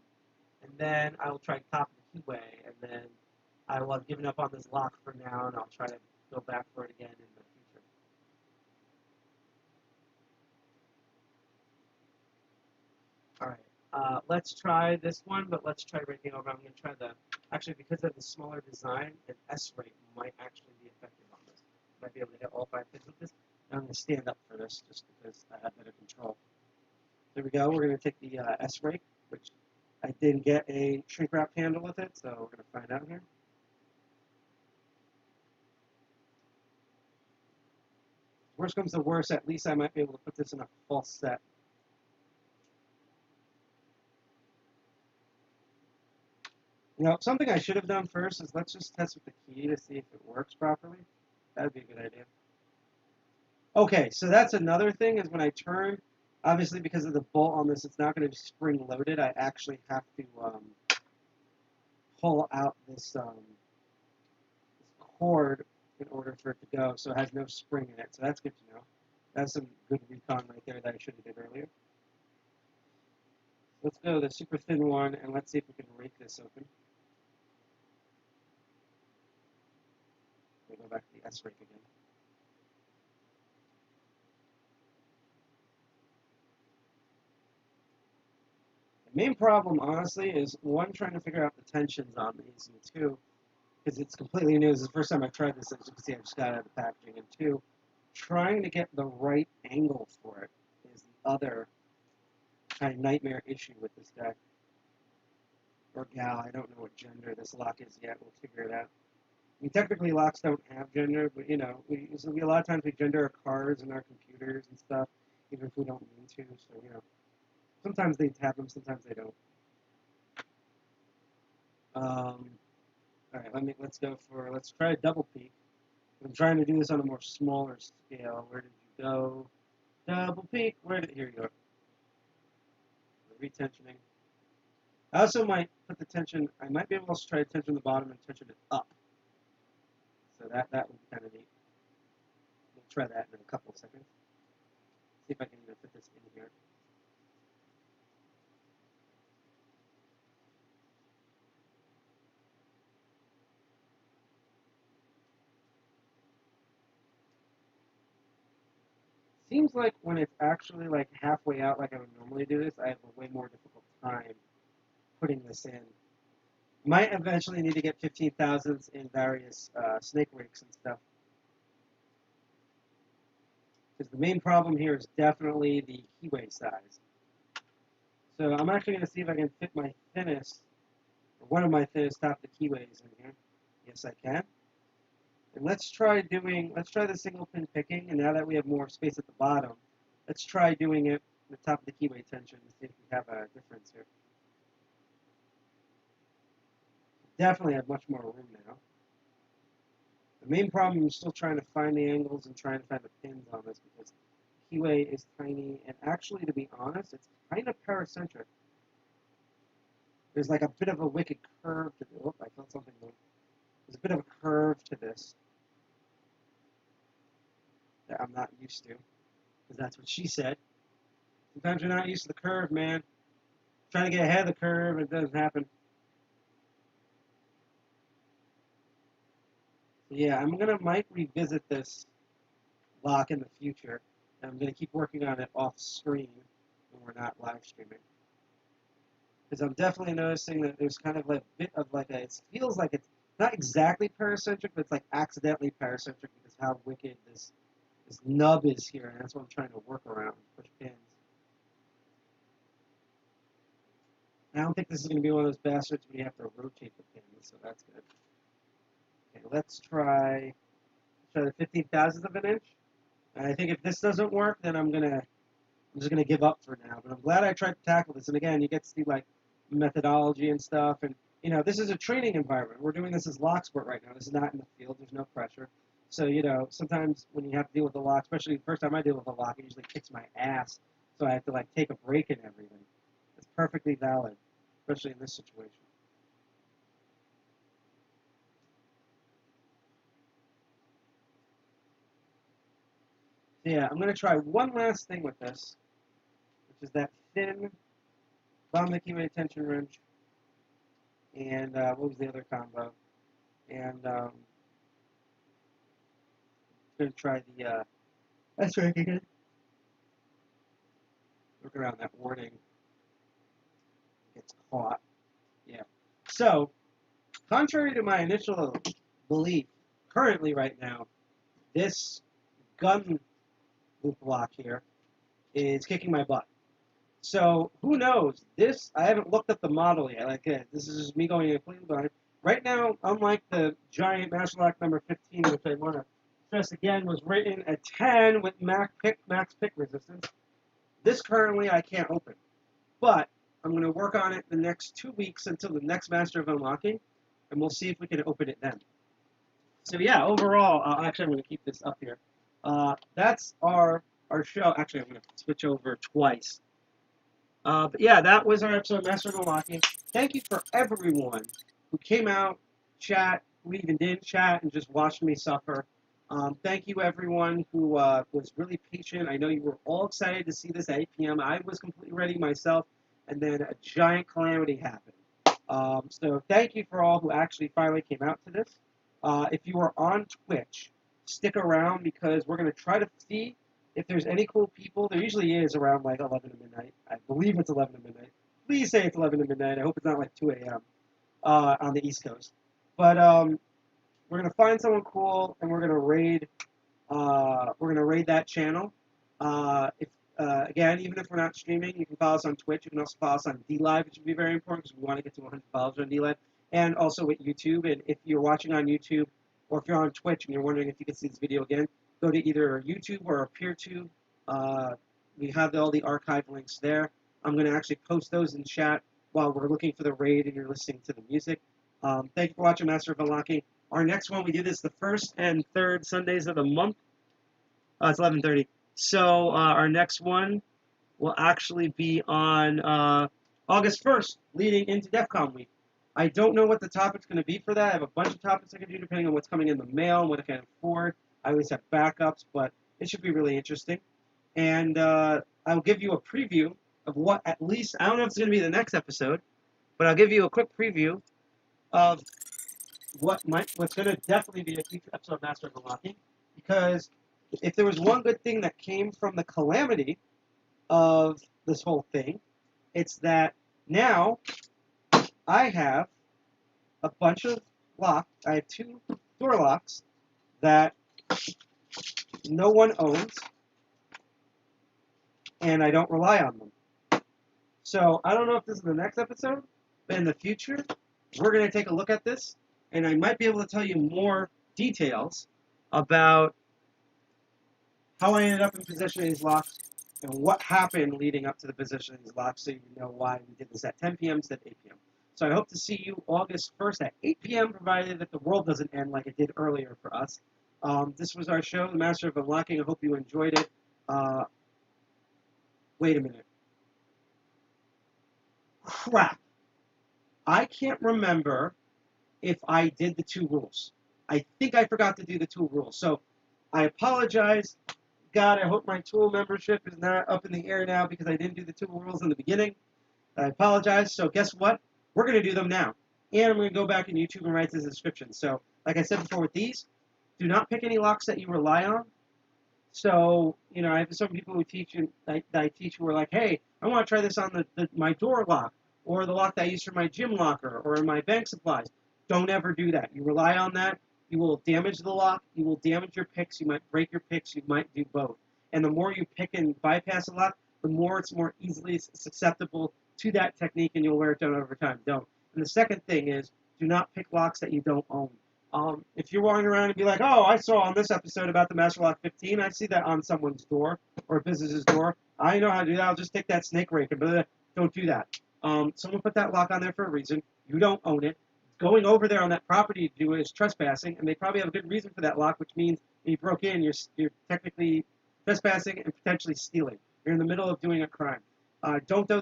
and then I will try top the keyway, and then I will have given up on this lock for now, and I'll try to go back for it again in the future. All right, let's try this one, but let's try raking over. I'm going to try actually, because of the smaller design, an S rake might actually be effective on this. Might be able to hit all 5 pins with this. And I'm going to stand up for this just because I have better control. There we go. We're going to take the S rake, which I didn't get a shrink wrap handle with it, so we're going to find out here. Worst comes to worst, at least I might be able to put this in a false set. You know, something I should have done first is let's just test with the key to see if it works properly. That would be a good idea. Okay, so that's another thing is when I turn, obviously because of the bolt on this, it's not going to be spring loaded. I actually have to pull out this cord in order for it to go, so it has no spring in it. So that's good to know. That's some good recon right there that I should have did earlier. Let's go to the super thin one, and let's see if we can rake this open. We'll go back to the S rake again. The main problem, honestly, is one, trying to figure out the tensions on these, and two, because it's completely new. This is the first time I've tried this. As you can see, I just got out of the packaging. And two, trying to get the right angle for it is the other kind of nightmare issue with this guy. Or gal, I don't know what gender this lock is yet. We'll figure it out. I mean, technically, locks don't have gender, but, you know, a lot of times we gender our cars and our computers and stuff, even if we don't mean to. So, you know, sometimes they have them, sometimes they don't. All right, let's try a double peak. I'm trying to do this on a more smaller scale. Where did you go? Double peak. Here you go. Retensioning. I also might put the tension. I might be able to try to tension the bottom and tension it up. So that would be kind of neat. We'll try that in a couple of seconds. See if I can even fit this in here. Seems like when it's actually like halfway out, like I would normally do this, I have a way more difficult time putting this in. Might eventually need to get 15,000s in various snake rakes and stuff. Because the main problem here is definitely the keyway size. So I'm actually going to see if I can fit my thinnest, or one of my thinnest top to keyways in here. Yes, I can. And let's try the single pin picking, and now that we have more space at the bottom, let's try doing it at the top of the keyway tension to see if we have a difference here. Definitely have much more room now. The main problem is still trying to find the angles and trying to find the pins on this because keyway is tiny, and actually, to be honest, it's kind of paracentric. there's like a bit of a wicked curve to this. Oh, I felt something move. There's a bit of a curve to this that I'm not used to, because that's what she said. Sometimes you're not used to the curve, man. Trying to get ahead of the curve, it doesn't happen. So yeah, might revisit this lock in the future, and I'm gonna keep working on it off screen when we're not live streaming. Because I'm definitely noticing that there's kind of like a bit of like it feels like it's not exactly paracentric, but it's like accidentally paracentric because how wicked this nub is here, and that's what I'm trying to work around, push pins. I don't think this is going to be one of those bastards where you have to rotate the pins, so that's good. Okay, let's try the 15,000th of an inch. And I think if this doesn't work, then I'm just gonna give up for now. But I'm glad I tried to tackle this. And again, you get to see like methodology and stuff. And you know, this is a training environment. We're doing this as lock sport right now. This is not in the field. There's no pressure. So you know, sometimes when you have to deal with the lock, especially the first time I deal with a lock, it usually kicks my ass. So I have to like take a break and everything. It's perfectly valid, especially in this situation. Yeah, I'm going to try one last thing with this, which is that thin bottom of the keyway tension wrench, and what was the other combo? And I'm going to try the, that's right, again. Look around that wording. Gets caught. Yeah. So, contrary to my initial belief, currently right now, this gun loop lock here is kicking my butt. So who knows? This I haven't looked up the model yet. Like this is just me going completely blind. Right now, unlike the giant Master Lock number 15, which I want to stress again, was written at 10 with max pick resistance. This currently I can't open, but I'm going to work on it the next 2 weeks until the next Master of Unlocking, and we'll see if we can open it then. So yeah, overall, actually I'm going to keep this up here. That's our show. Actually, I'm going to switch over twice. But yeah, that was our episode of Master of Unlocking. Thank you for everyone who came out, chat, who even didn't chat, and just watched me suffer. Thank you everyone who was really patient. I know you were all excited to see this at 8 p.m. I was completely ready myself, and then a giant calamity happened. So thank you for all who actually finally came out to this. If you are on Twitch, stick around because we're going to try to see if there's any cool people. There usually is around like 11 to midnight. I believe it's 11 to midnight. Please say it's 11 to midnight. I hope it's not like 2 a.m. On the East Coast. But we're going to find someone cool and we're going to raid. We're going to raid that channel. Again, even if we're not streaming, you can follow us on Twitch. You can also follow us on DLive, which would be very important because we want to get to 100 followers on DLive, and also with YouTube. And if you're watching on YouTube or if you're on Twitch and you're wondering if you can see this video again, go to either YouTube or PeerTube. We have all the archive links there. I'm going to actually post those in chat while we're looking for the raid and you're listening to the music. Thank you for watching Master of Unlocking. Our next one, we do this the first and third Sundays of the month. It's 11:30. So our next one will actually be on August 1st, leading into DEF CON week. I don't know what the topic's going to be for that. I have a bunch of topics I can do depending on what's coming in the mail and what I can afford. I always have backups, but it should be really interesting. And I'll give you a preview of what at least, I don't know if it's going to be the next episode, but I'll give you a quick preview of what's going to definitely be a future episode of Master of Unlocking. Because if there was one good thing that came from the calamity of this whole thing, it's that now I have a bunch of locks. I have 2 door locks that no one owns, and I don't rely on them. So I don't know if this is the next episode, but in the future, we're going to take a look at this, and I might be able to tell you more details about how I ended up in possession of these locks and what happened leading up to the possession of these locks, so you know why we did this at 10 p.m. instead of 8 p.m. So I hope to see you August 1st at 8 p.m., provided that the world doesn't end like it did earlier for us. This was our show, The Master of Unlocking. I hope you enjoyed it. Wait a minute. Crap. I can't remember if I did the 2 rules. I think I forgot to do the 2 rules. So I apologize. God, I hope my tool membership is not up in the air now because I didn't do the 2 rules in the beginning. I apologize. So guess what? We're going to do them now. And I'm going to go back in YouTube and write this description. So like I said before with these, do not pick any locks that you rely on. So, I have some people who teach, and I teach who are like, hey, I want to try this on my door lock, or the lock that I use for my gym locker, or my bank supplies. Don't ever do that. You rely on that, you will damage the lock, you will damage your picks, you might break your picks, you might do both. And the more you pick and bypass a lock, the more it's more easily susceptible to that technique, and you'll wear it down over time. Don't. And the second thing is, do not pick locks that you don't own. If you're walking around and be like, oh, I saw on this episode about the Master Lock 15, I see that on someone's door or a business's door. I know how to do that. I'll just take that snake rake and blah, blah. Don't do that. Someone put that lock on there for a reason. You don't own it. Going over there on that property to do it is trespassing, and they probably have a good reason for that lock, which means when you broke in, you're technically trespassing and potentially stealing. You're in the middle of doing a crime. Don't do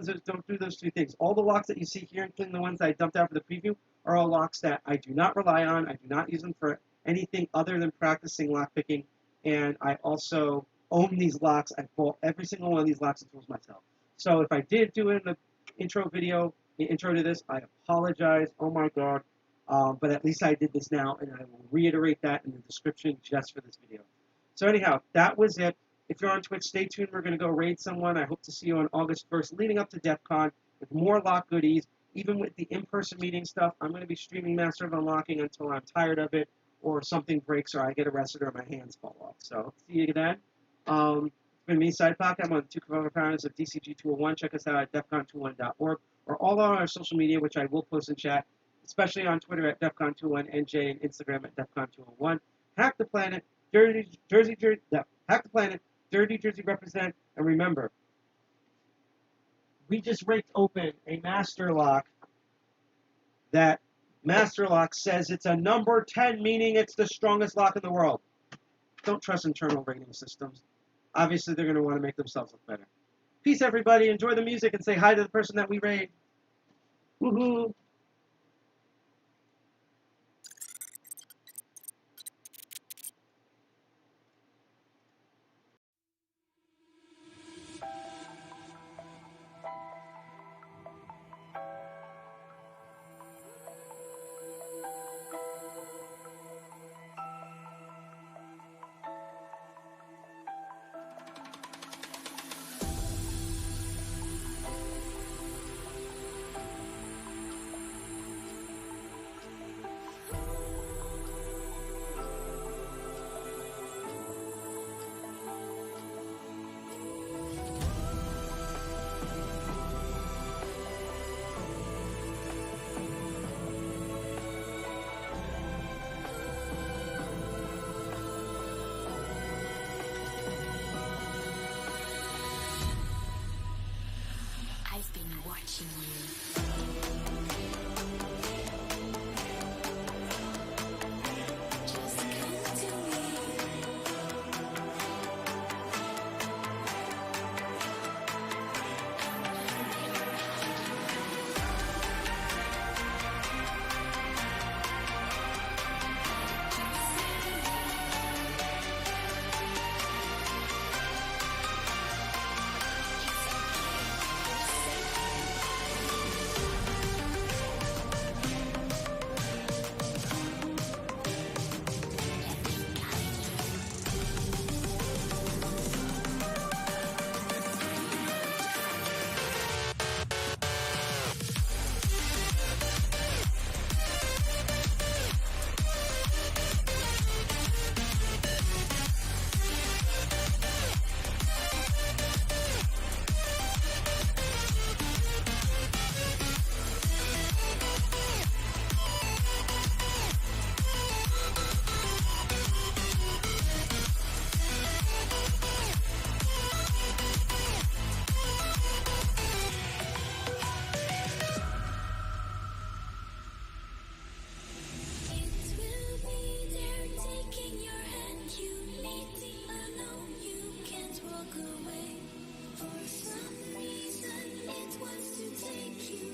those 2 things. All the locks that you see here, including the ones that I dumped out for the preview, are all locks that I do not rely on. I do not use them for anything other than practicing lockpicking. And I also own these locks. I bought every single one of these locks and tools myself. So if I did do it in the intro video, the intro to this, I apologize. Oh my God. But at least I did this now, and I will reiterate that in the description just for this video. So anyhow, that was it. If you're on Twitch, stay tuned. We're going to go raid someone. I hope to see you on August 1st, leading up to DEF CON, with more lock goodies. Even with the in-person meeting stuff, I'm going to be streaming Master of Unlocking until I'm tired of it, or something breaks, or I get arrested, or my hands fall off. So, see you then. It's been me, Sidepocket. I'm on the 2 co-founders of DCG 201. Check us out at defcon21.org, or all on our social media, which I will post in chat, especially on Twitter at defcon21NJ and Instagram at defcon201. Hack the planet, hack the planet, Dirty Jersey represent, and remember, we just raked open a master lock. That master lock says it's a number 10, meaning it's the strongest lock in the world. Don't trust internal rating systems. Obviously, they're going to want to make themselves look better. Peace, everybody. Enjoy the music and say hi to the person that we raid. Woohoo! I've been watching you. Just come to me. Walk away. For some reason, it wants to take you.